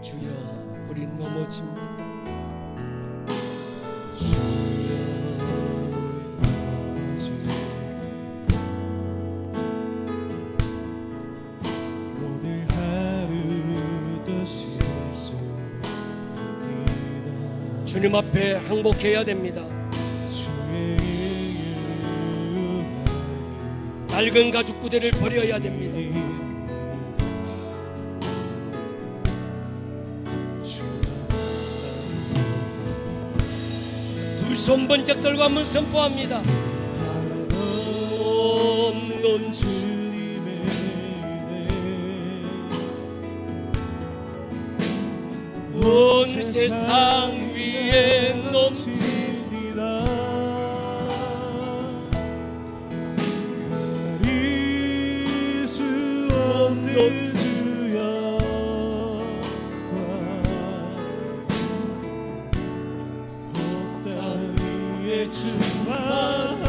주여 우린 넘어집니다. 주님 앞에 항복해야 됩니다. 낡은 가죽 부대를 버려야 됩니다. 두 손 번쩍 들고 한번 선포합니다. 없는 주님의 은혜 온 세상 위에 넘칩니다. 가릴 수 없는 주 영광 땅 위에 충만하네.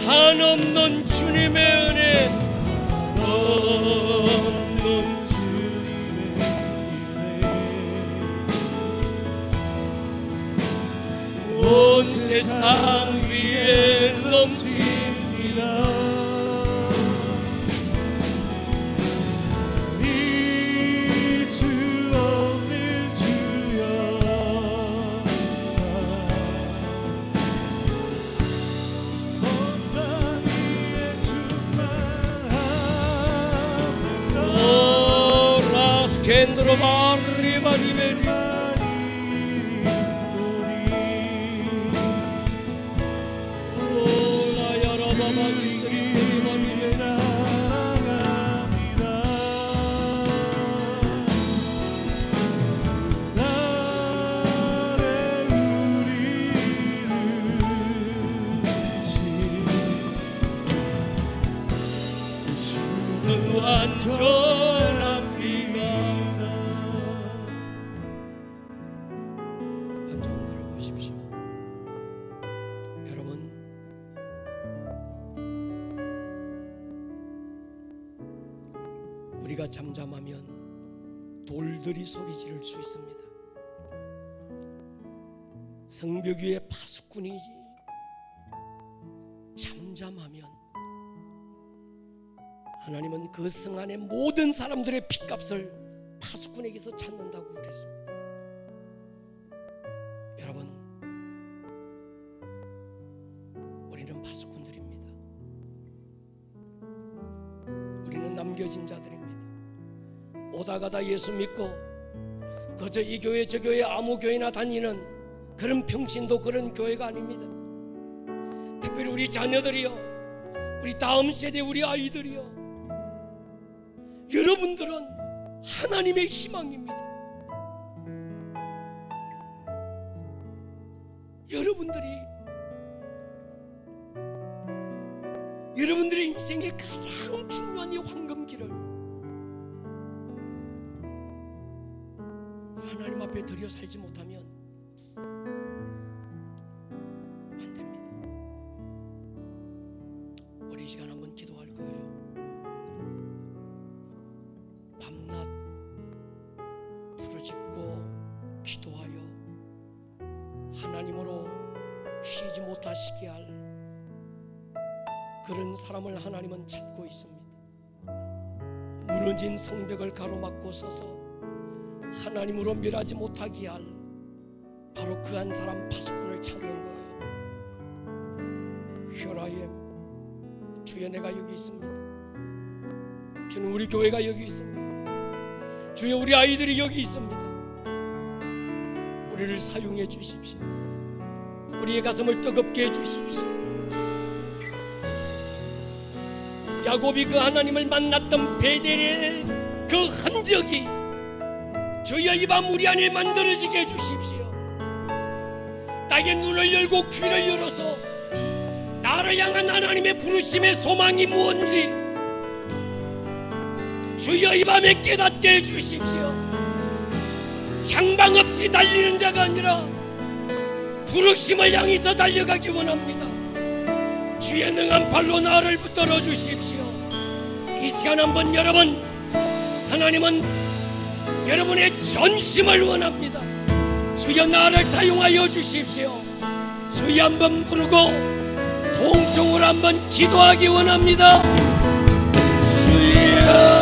한없는 주님의 은혜, 한없는 주님의 은혜 온 세상 위에 넘칩니다. 겐드로 바리바 리베리스 오라 야라바바 리스리 마리베라 나를 우리를 주는 완전합니다. 우리가 잠잠하면 돌들이 소리 지를 수 있습니다. 성벽 위에 파수꾼이지 잠잠하면 하나님은 그 성 안에 모든 사람들의 핏값을 파수꾼에게서 찾는다고 그랬습니다. 여러분, 우리는 파수꾼들입니다. 우리는 남겨진 자들입니다. 오다 가다 예수 믿고 그저 이 교회 저 교회 아무 교회나 다니는 그런 평신도 그런 교회가 아닙니다. 특별히 우리 자녀들이요, 우리 다음 세대 우리 아이들이요, 여러분들은 하나님의 희망입니다. 여러분들의 인생의 가장 중요한 이 황금길을 하나님 앞에 드려 살지 못하면 안 됩니다. 우리 이 시간 한번 기도할 거예요. 밤낮 부르짖고 기도하여 하나님으로 쉬지 못하시게 할 그런 사람을 하나님은 찾고 있습니다. 무너진 성벽을 가로막고 서서 하나님으로 멸하지 못하게 할 바로 그 한 사람 파수꾼을 찾는 거예요. Here I am. 주여, 내가 여기 있습니다. 주는 우리 교회가 여기 있습니다. 주여, 우리 아이들이 여기 있습니다. 우리를 사용해 주십시오. 우리의 가슴을 뜨겁게 해 주십시오. 야곱이 그 하나님을 만났던 베델의 그 흔적이 주여 이 밤 우리 안에 만들어지게 해주십시오. 나의 눈을 열고 귀를 열어서 나를 향한 하나님의 부르심의 소망이 무엇인지 주여 이 밤에 깨닫게 해주십시오. 향방 없이 달리는 자가 아니라 부르심을 향해서 달려가기 원합니다. 주의 능한 발로 나를 붙들어 주십시오. 이 시간 한번 여러분, 하나님은 여러분의 전심을 원합니다. 주여 나를 사용하여 주십시오. 주여 한번 부르고 통성으로 한번 기도하기 원합니다. 주여